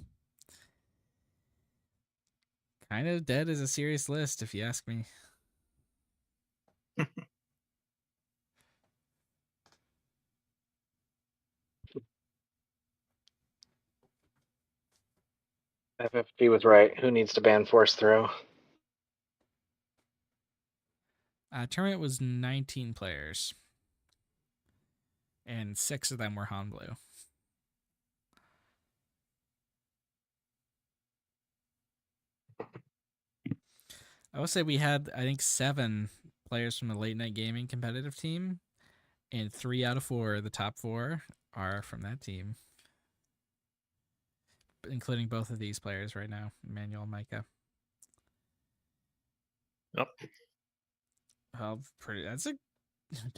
Kind of dead as a serious list, if you ask me. FFG was right. Who needs to ban Force Throw? Tournament was 19 players. And 6 of them were Han Blue. I will say we had, I think, 7 players from the Late Night Gaming competitive team. And 3 out of 4, the top 4, are from that team. Including both of these players right now, Emmanuel and Micah. Yep. Well, that's a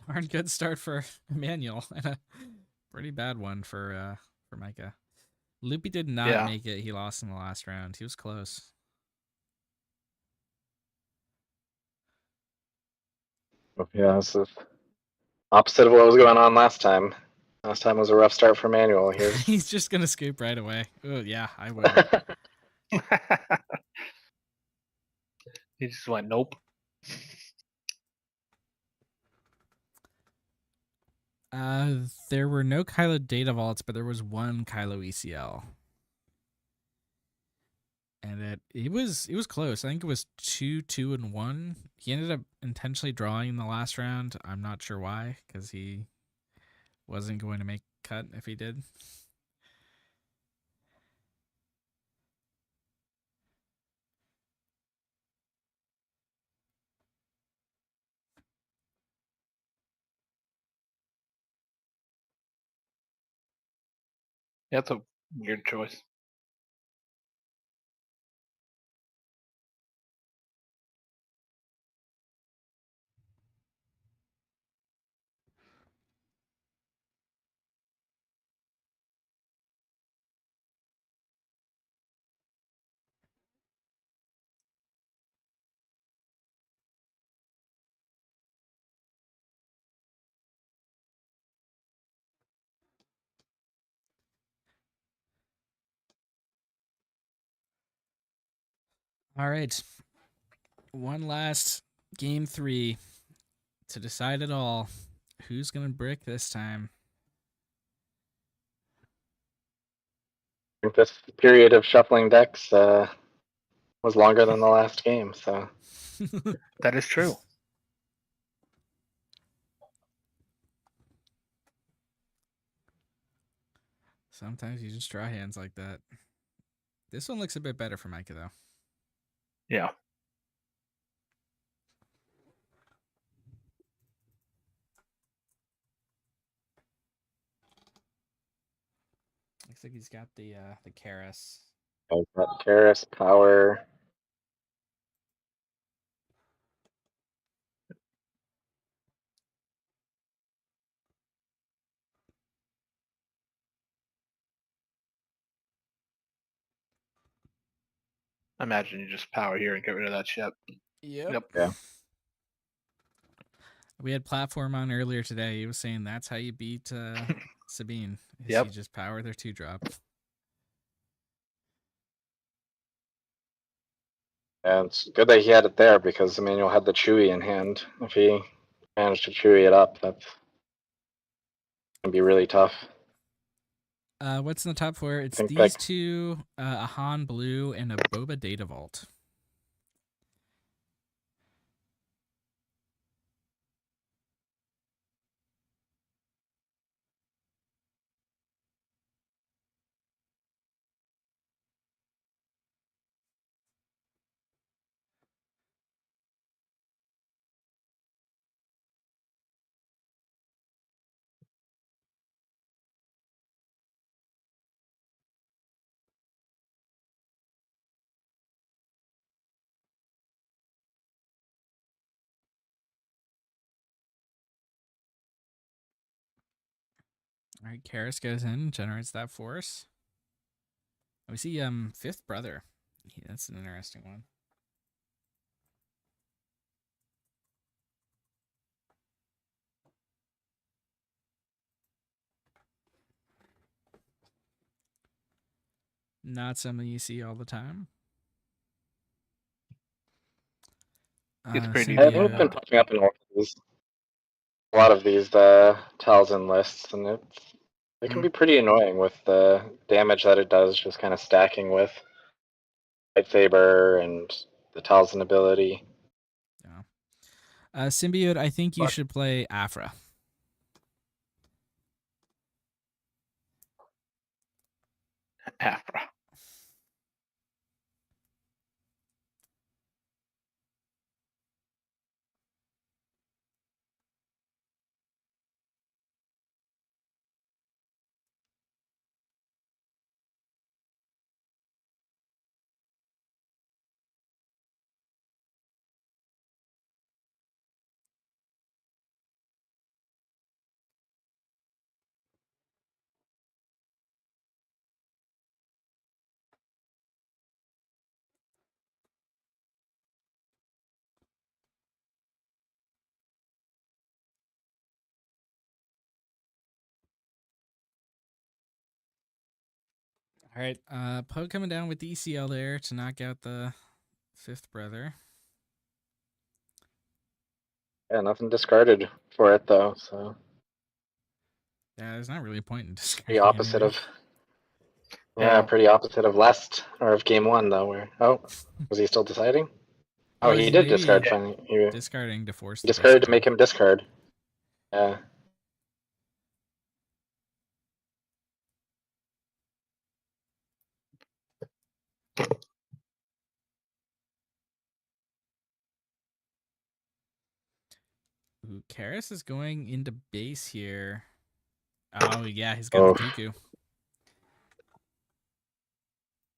darn good start for Emmanuel and a pretty bad one for Micah. Loopy did not make it. He lost in the last round. He was close. Yeah, this is opposite of what was going on last time. Last time was a rough start for Emmanuel. He's just gonna scoop right away. Oh yeah, I will. He just went nope. There were no Kylo data vaults, but there was 1 Kylo ECL. And it was close. I think it was 2-2 and 1. He ended up intentionally drawing in the last round. I'm not sure why, because he wasn't going to make cut if he did. Yeah, that's a weird choice. All right. One last game 3 to decide it all. Who's going to brick this time? I think this period of shuffling decks was longer than the last game, so. That is true. Sometimes you just draw hands like that. This one looks a bit better for Micah, though. Yeah. Looks like he's got the Karis. I've got Karis, Power. I imagine you just power here and get rid of that ship. Yep. Yeah. We had Platform on earlier today. He was saying that's how you beat Sabine. Is Yep. you just power their 2-drop. And it's good that he had it there because Emmanuel had the Chewy in hand. If he managed to Chewy it up, that's going to be really tough. What's in the top 4? It's think these like- two, a Han Blue, and a Boba Data Vault. All right, Karis goes in, generates that force. We see Fifth Brother. Yeah, that's an interesting one. Not something you see all the time. It's pretty I think it's been popping up in a lot of these Talzin lists, and it can be pretty annoying with the damage that it does, just kind of stacking with Lightsaber and the Talzin ability. Yeah. Symbiote, I think you should play Afra. Afra. All right, Poe coming down with the ECL there to knock out the Fifth Brother. Yeah, nothing discarded for it though, so Yeah, there's not really a point in discarding the opposite anything. Yeah, pretty opposite of game 1 though. Where was he still deciding? Oh, he did discard finally. Discarding to force. He discarded to make him discard. Yeah. Ooh, Karis is going into base here. Oh yeah, he's got the cuckoo.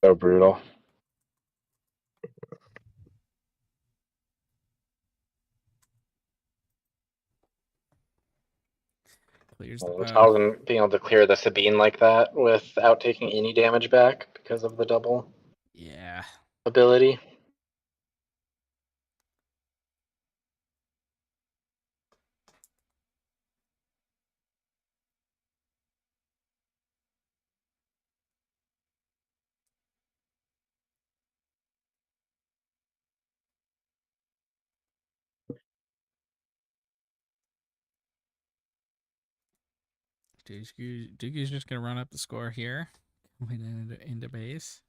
So brutal. Clears the Paladin being able to clear the Sabine like that without taking any damage back because of the double ability. Dooku's just gonna run up the score here. Into base.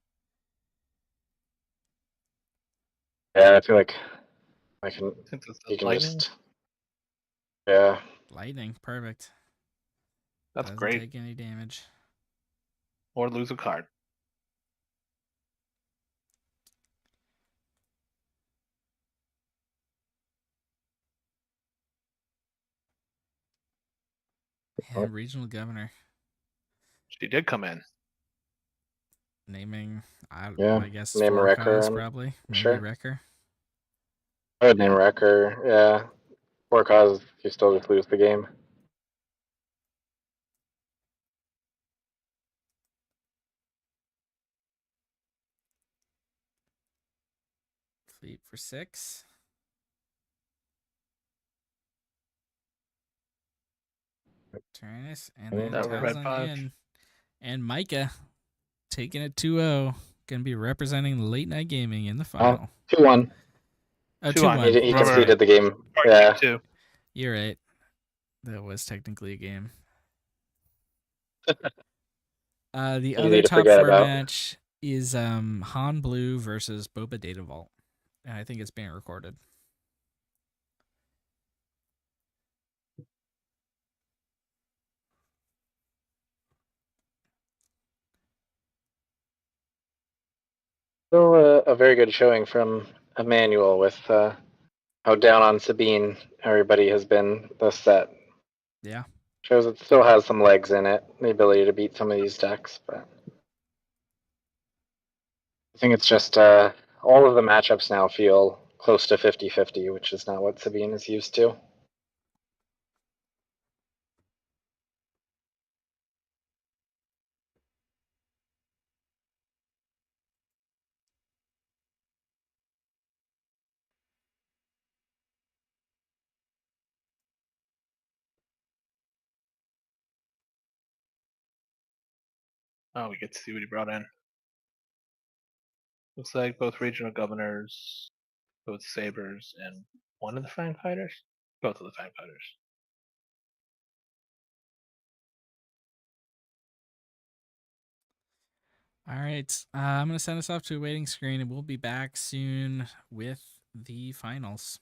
Yeah, I feel like you can lightning? just Lightning, perfect. That's Doesn't great. take any damage. Or lose a card. And regional governor. She did come in. Naming, I guess name a Wrecker, probably. Maybe sure. Wrecker. I would name Wrecker, yeah. For cause you still just lose the game. Fleet for 6. Turnus, and then Talzin and Micah taking it 2-0. Gonna be representing late night gaming in the final. 2-1. Oh, 2-1. He conceded the game. Yeah. You're right. That was technically a game. The other top 4 match is Han Blue versus Boba Data Vault. And I think it's being recorded. Still a very good showing from Emmanuel with how down on Sabine everybody has been this set. Yeah. Shows it still has some legs in it, the ability to beat some of these decks, but I think it's just all of the matchups now feel close to 50-50, which is not what Sabine is used to. Oh, we get to see what he brought in. Looks like both regional governors, both sabers, and one of the Fang Fighters? Both of the Fang Fighters. All right. I'm going to send us off to a waiting screen, and we'll be back soon with the finals.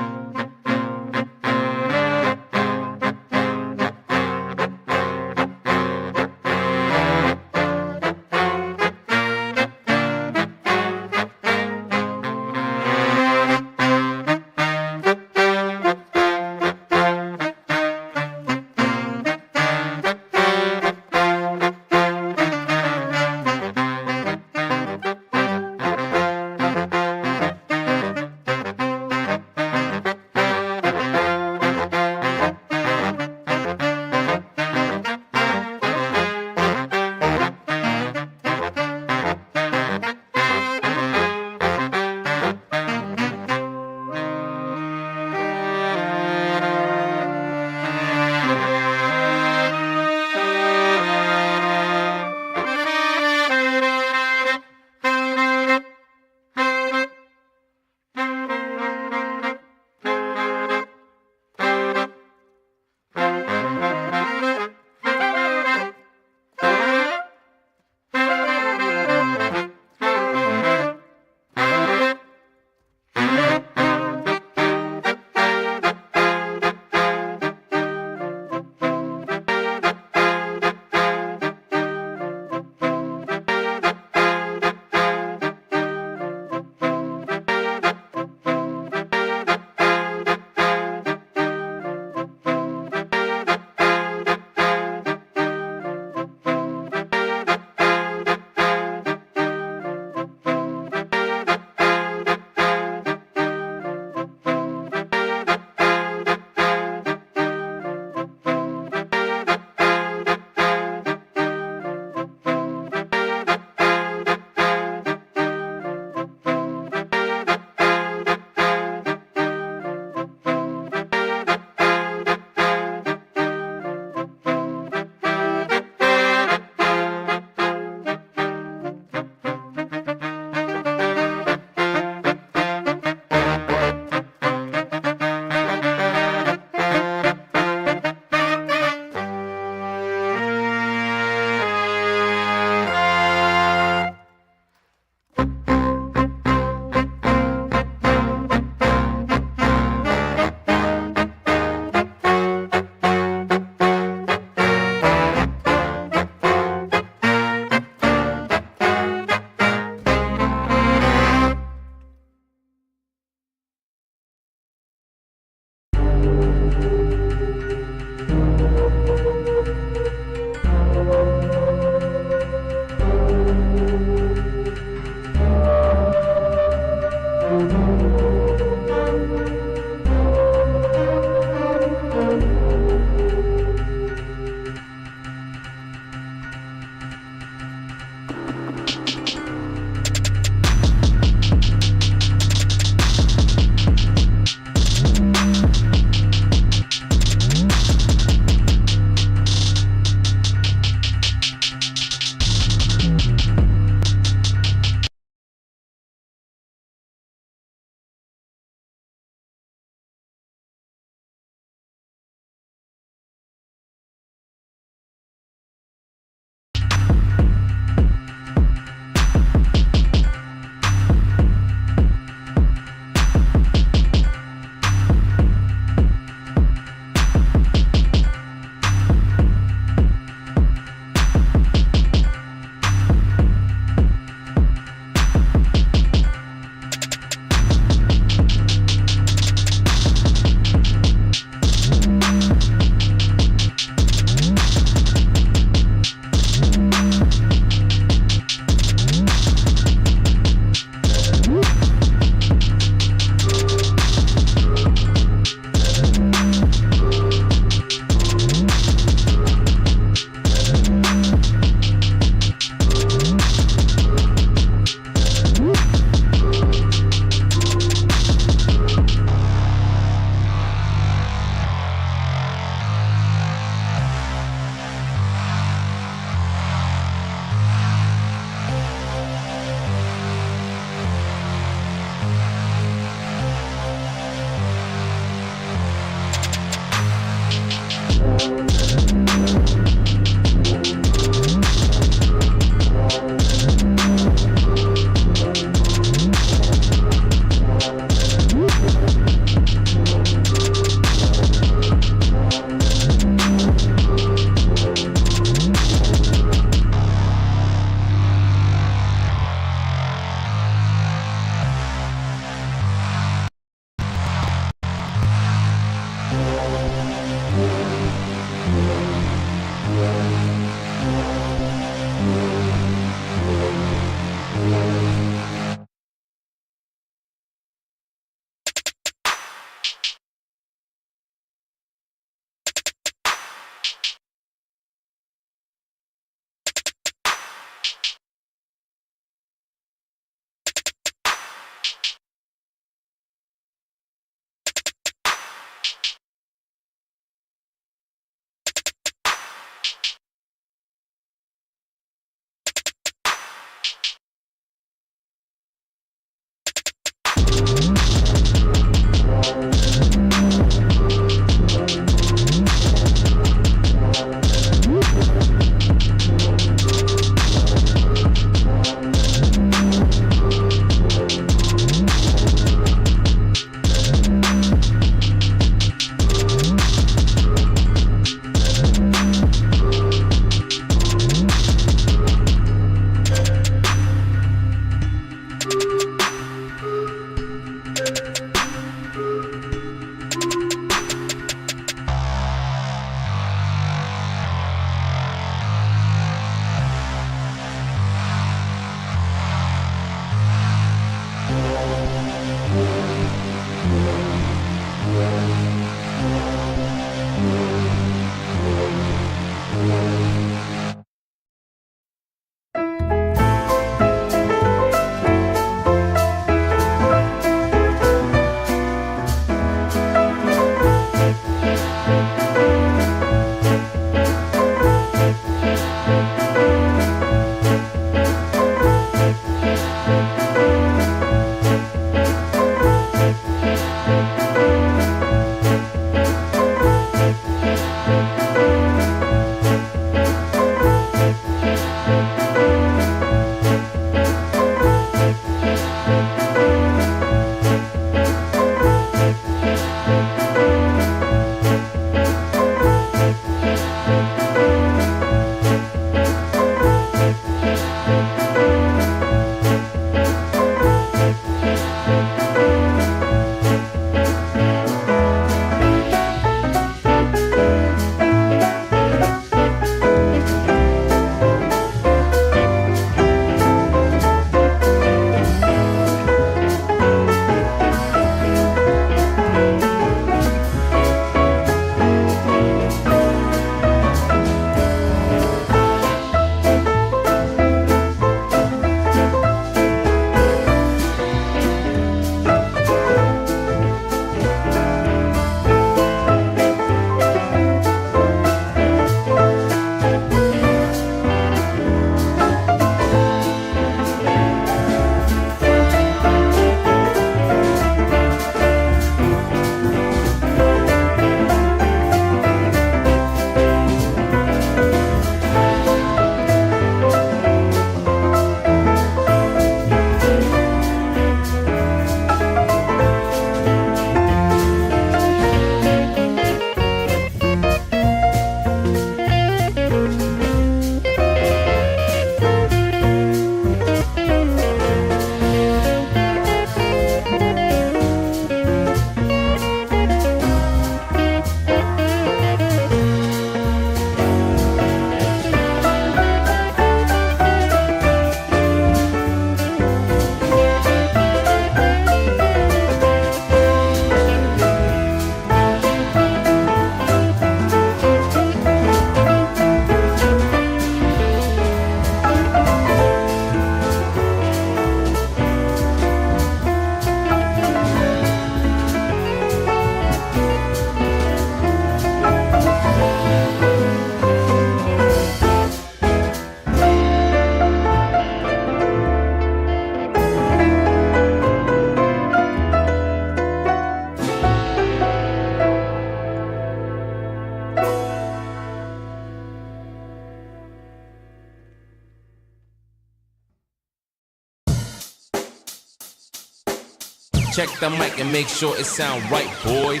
Check the mic and make sure it sound right, boys.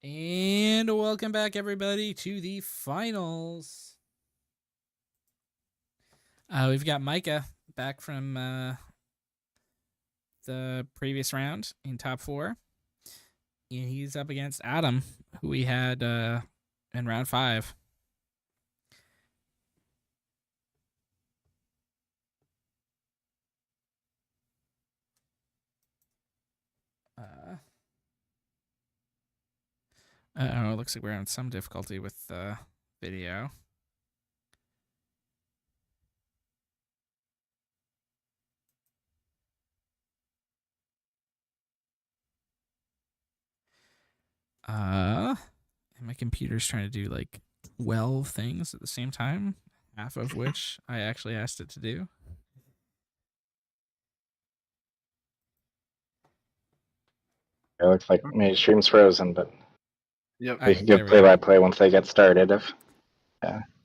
And welcome back, everybody, to the finals. We've got Micah back from the previous round in top 4. And he's up against Adam, who we had in round 5. Oh, it looks like we're having some difficulty with the video. And my computer's trying to do like 12 things at the same time, half of which I actually asked it to do. It looks like maybe stream's frozen, but Yep. we can give play-by-play once they get started.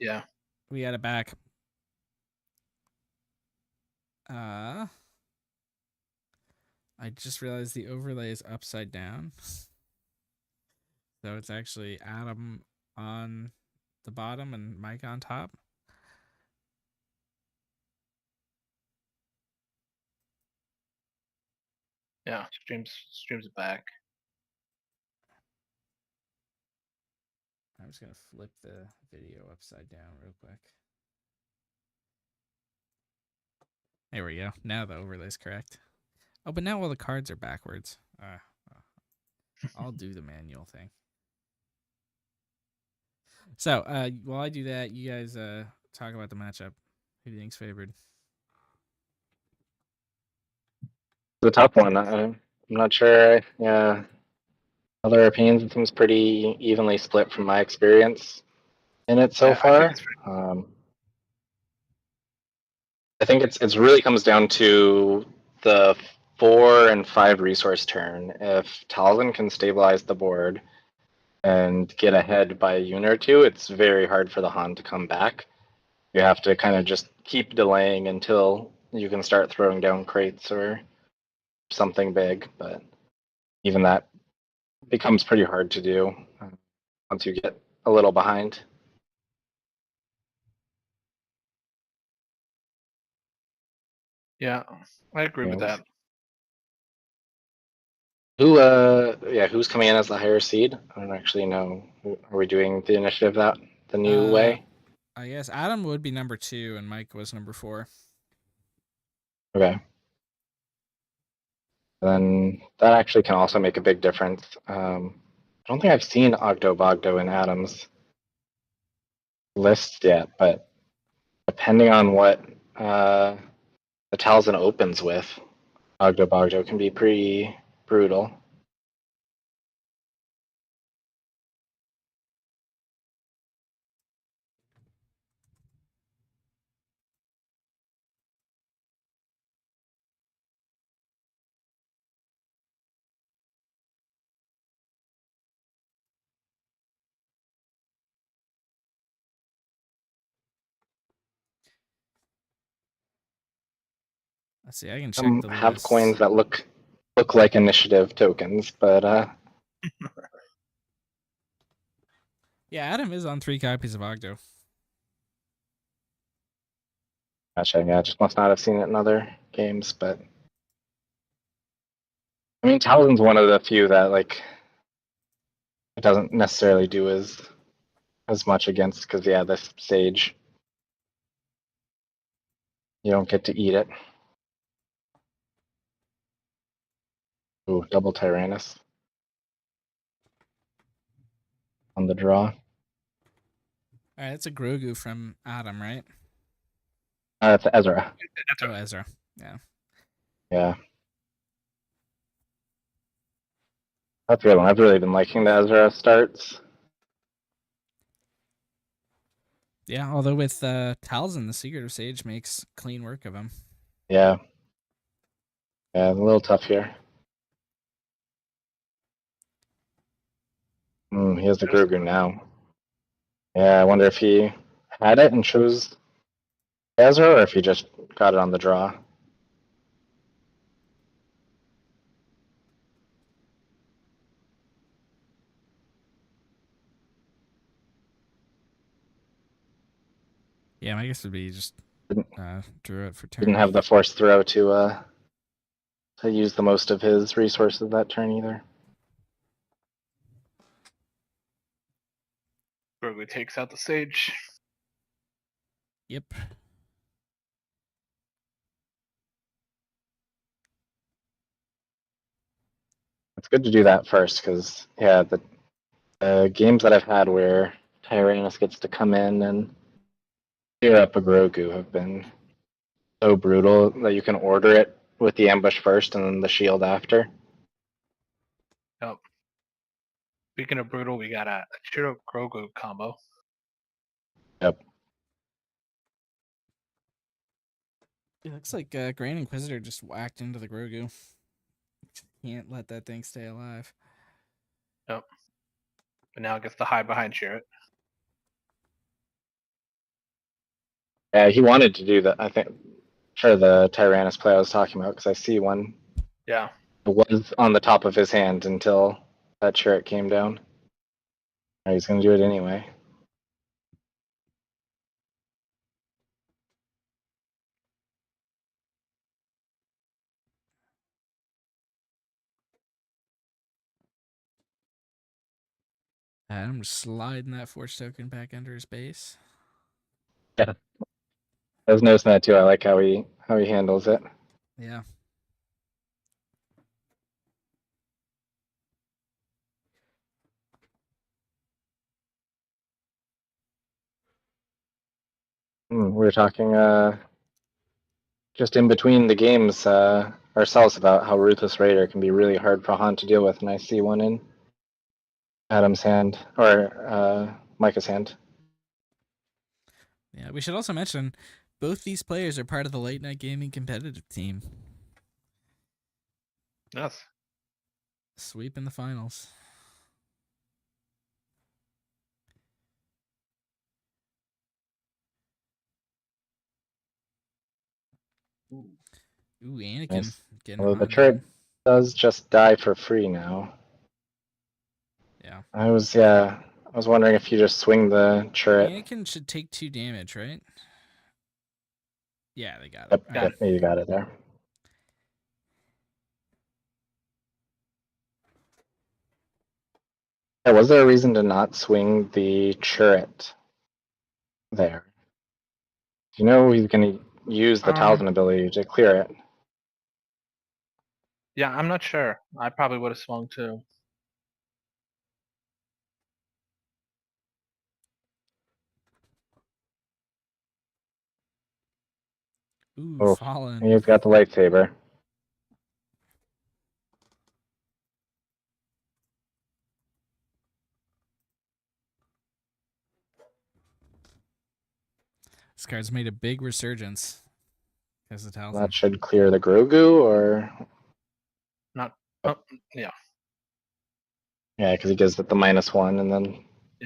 Yeah. We got it back. I just realized the overlay is upside down. So it's actually Adam on the bottom and Mike on top. Yeah, streams back. I'm just going to flip the video upside down real quick. There we go. Now the overlay's correct. Oh, but now all the cards are backwards. I'll do the manual thing. So, while I do that, you guys talk about the matchup. Who do you think's favored? It's a tough one. I'm not sure. Yeah. Other opinions, it seems pretty evenly split from my experience in it so far. I think it's really comes down to the 4 and 5 resource turn. If Talzin can stabilize the board and get ahead by a unit or two, it's very hard for the Han to come back. You have to kind of just keep delaying until you can start throwing down crates or something big, but even that becomes pretty hard to do once you get a little behind. Yeah, I agree with that. Who's coming in as the higher seed? I don't actually know. Are we doing the initiative the new way? I guess Adam would be number 2 and Mike was number 4. Okay. Then that actually can also make a big difference. I don't think I've seen Ogdo Bogdo in Adam's list yet, but depending on what the Talzin opens with, Ogdo Bogdo can be pretty brutal. Let's see, I can check the have list. coins that look like initiative tokens, but yeah, Adam is on 3 copies of Ogdo. gotcha. Yeah, just must not have seen it in other games, but I mean, Talzin's one of the few that like it doesn't necessarily do as much against because this stage you don't get to eat it. Ooh, double Tyrannus on the draw. All right, it's a Grogu from Adam, right? It's Ezra. Oh, Ezra. Yeah. Yeah. That's a good one. I've really been liking the Ezra starts. Yeah, although with Talzin, the Secretive Sage makes clean work of him. Yeah. Yeah, a little tough here. He has the Grogu now. Yeah, I wonder if he had it and chose Ezra, or if he just got it on the draw. Yeah, my guess would be just drew it for turn. Didn't have the force throw to use the most of his resources that turn either. Grogu takes out the sage. Yep. It's good to do that first because the games that I've had where Tyrannus gets to come in and clear up a Grogu have been so brutal that you can order it with the ambush first and then the shield after. Yep. Speaking of brutal, we got a Traitor Grogu combo. Yep. It looks like Grand Inquisitor just whacked into the Grogu. Can't let that thing stay alive. Yep. But now it gets to hide behind Chirrut. Yeah, he wanted to do that. I think for the Tyrannus play I was talking about, because I see one. Yeah. It was on the top of his hand until that turret came down. He's going to do it anyway. I'm just sliding that force token back under his base. Yeah, I was noticing that too. I like how he handles it. Yeah. We were talking just in between the games ourselves about how Ruthless Raider can be really hard for Han to deal with, and I see one in Adam's hand or Micah's hand. Yeah, we should also mention both these players are part of the late night gaming competitive team. Yes. Sweep in the finals. Ooh, Anakin Nice. getting Although the Han turret done. does just die for free now. Yeah. I was wondering if you just swing the turret. Anakin should take 2 damage, right? Yeah, they got it. Yep, Right. yep, you got it there. Yeah, was there a reason to not swing the turret there? You know he's going to use the Talisman ability to clear it. Yeah, I'm not sure. I probably would have swung too. Ooh, Oh, fallen. he's got the lightsaber. This card's made a big resurgence. As the Talisman. That should clear the Grogu, or Not. Oh, yeah. Yeah, because he gives it the -1 and then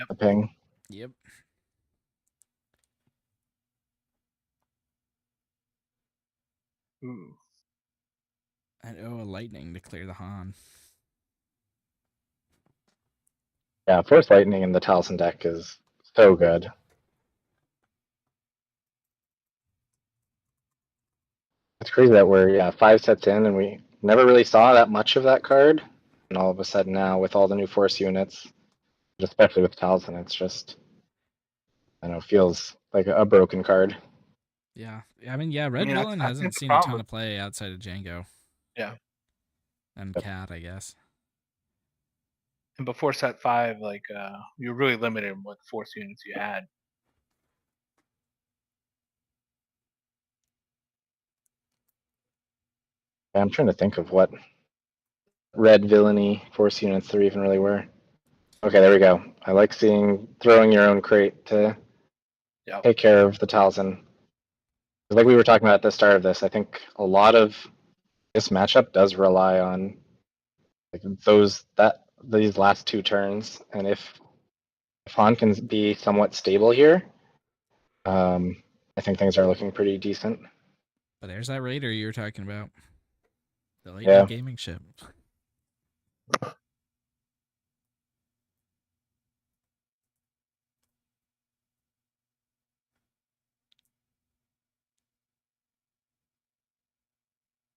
the ping. Yep. Ooh. And a lightning to clear the Han. Yeah, Force Lightning in the Talisman deck is so good. It's crazy that we're 5 sets in and we never really saw that much of that card, and all of a sudden now with all the new Force units, especially with Talisman, it's just feels like a broken card. Yeah, I mean, Red Villain hasn't seen a ton of play outside of Django. Yeah. And Cat, I guess. And before set 5, you're really limited in what Force units you had. I'm trying to think of what red villainy Force units there even really were. Okay, there we go. I like throwing your own crate to take care of the Talisman. Like we were talking about at the start of this, I think a lot of this matchup does rely on these last 2 turns, and if Han can be somewhat stable here, I think things are looking pretty decent. But there's that Raider you were talking about. The late night gaming ship.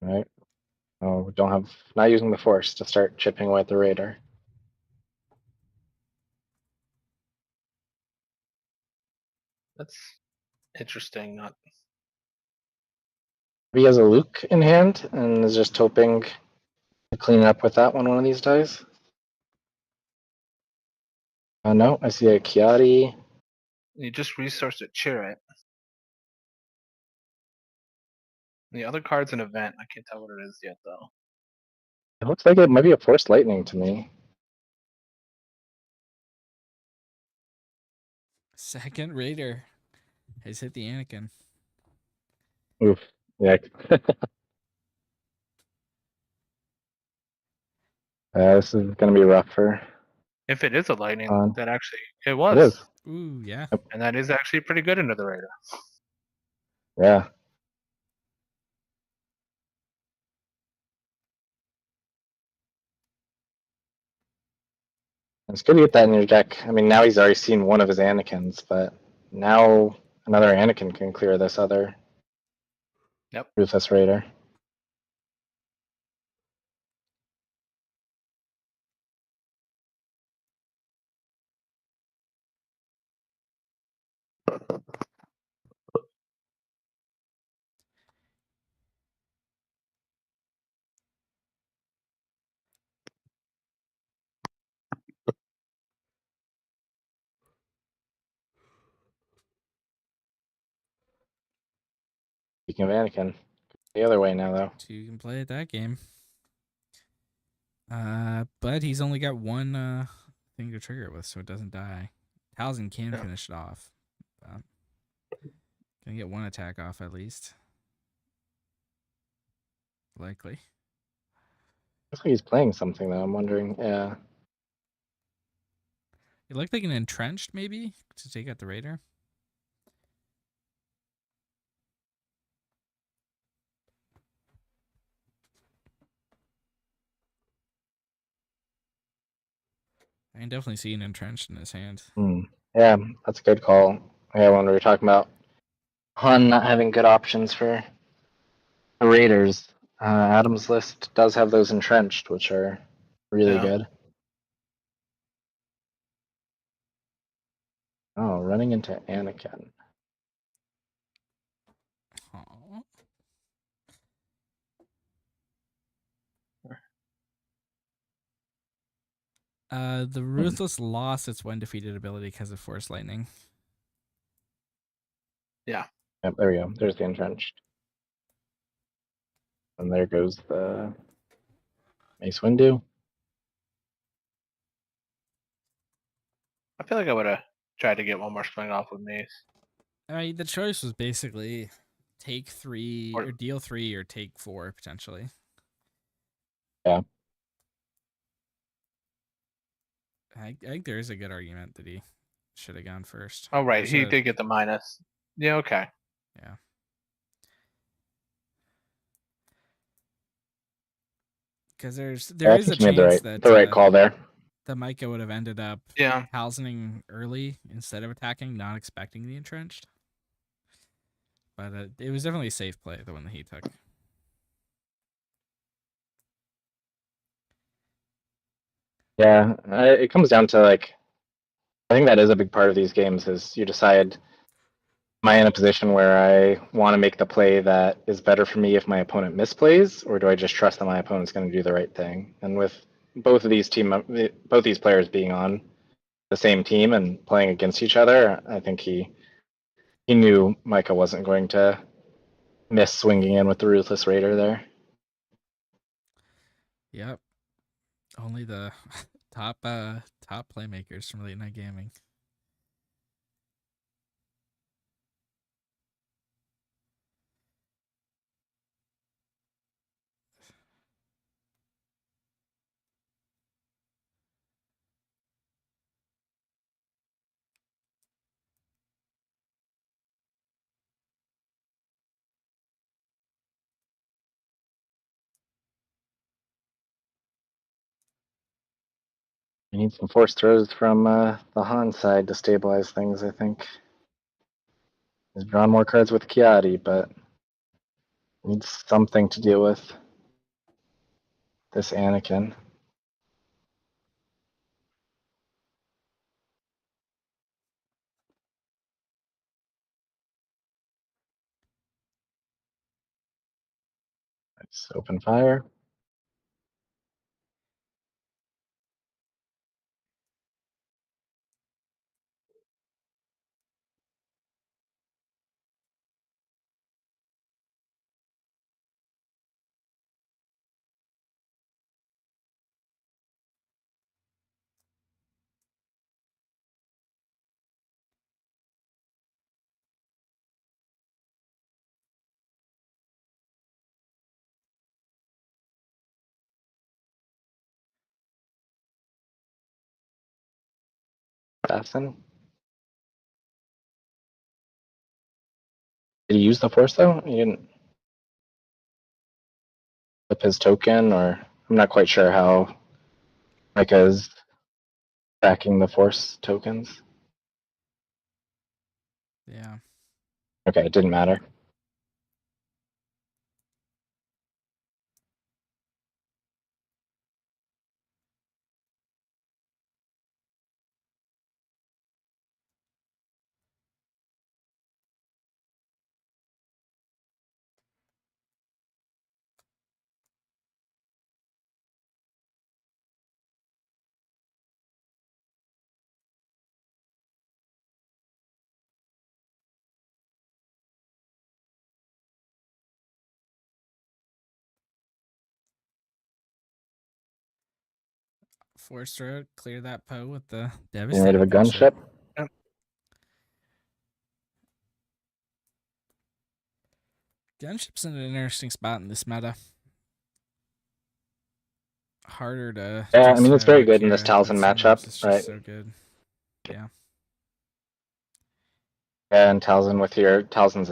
Right. Oh, not using the Force to start chipping away at the Raider. That's interesting. He has a Luke in hand and is just hoping to clean up with that one of these days. No, I see a Chiari. You just resourced a Chirrut. The other card's an event. I can't tell what it is yet, though. It looks like it might be a Force Lightning to me. Second Raider has hit the Anakin. Oof. Yeah. This is going to be rough for. If it is a lightning, that actually it was. It is. Ooh, yeah. Yep. And that is actually pretty good into the Raider. Yeah. It's good to get that in your deck. I mean, now he's already seen one of his Anakins, but now another Anakin can clear this other Ruthless Raider. Speaking of Anakin, the other way now, though. So you can play at that game. But he's only got one thing to trigger it with, so it doesn't die. Talzin can finish it off. Gonna get one attack off at least. Likely. Looks like he's playing something, though. I'm wondering. Yeah. It looked like an entrenched, maybe, to take out the Raider. I can definitely see an entrenched in his hand. Yeah, that's a good call. Yeah, when we were talking about Han not having good options for the Raiders, Adam's list does have those entrenched, which are really good. Oh, running into Anakin. Aww. The Ruthless lost its when defeated ability because of Force Lightning. Yeah. Yep, there we go. There's the entrenched. And there goes the Mace Windu. I feel like I would have tried to get one more swing off with Mace. I mean, the choice was basically take 3 or deal 3 or take 4 potentially. Yeah. I think there is a good argument that he should have gone first. Oh, right. He did get the minus. Yeah, okay. Yeah. Because there is a chance that the right call there. The Micah would have ended up Talzining early instead of attacking, not expecting the entrenched. But it was definitely a safe play, the one that he took. Yeah, it comes down to I think that is a big part of these games is you decide, am I in a position where I want to make the play that is better for me if my opponent misplays, or do I just trust that my opponent's going to do the right thing? And with both these players being on the same team and playing against each other, I think he knew Micah wasn't going to miss swinging in with the Ruthless Raider there. Yep. Only the top playmakers from late night gaming. We need some force throws from the Han side to stabilize things, I think. He's drawn more cards with Chiari, but needs something to deal with this Anakin. Let's open fire. Assassin. Did he use the force though? He didn't flip his token, or I'm not quite sure how Micah is tracking the force tokens. Yeah. Okay, it didn't matter. Force throw, clear that Poe with the Getting devastating rid of a gunship. Gunship's in an interesting spot in this meta. Harder to. Yeah, I mean it's very justify good in this Kira, but Talzin sometimes matchup, it's just right? so good. Yeah. Yeah, and Talzin with your Talzin's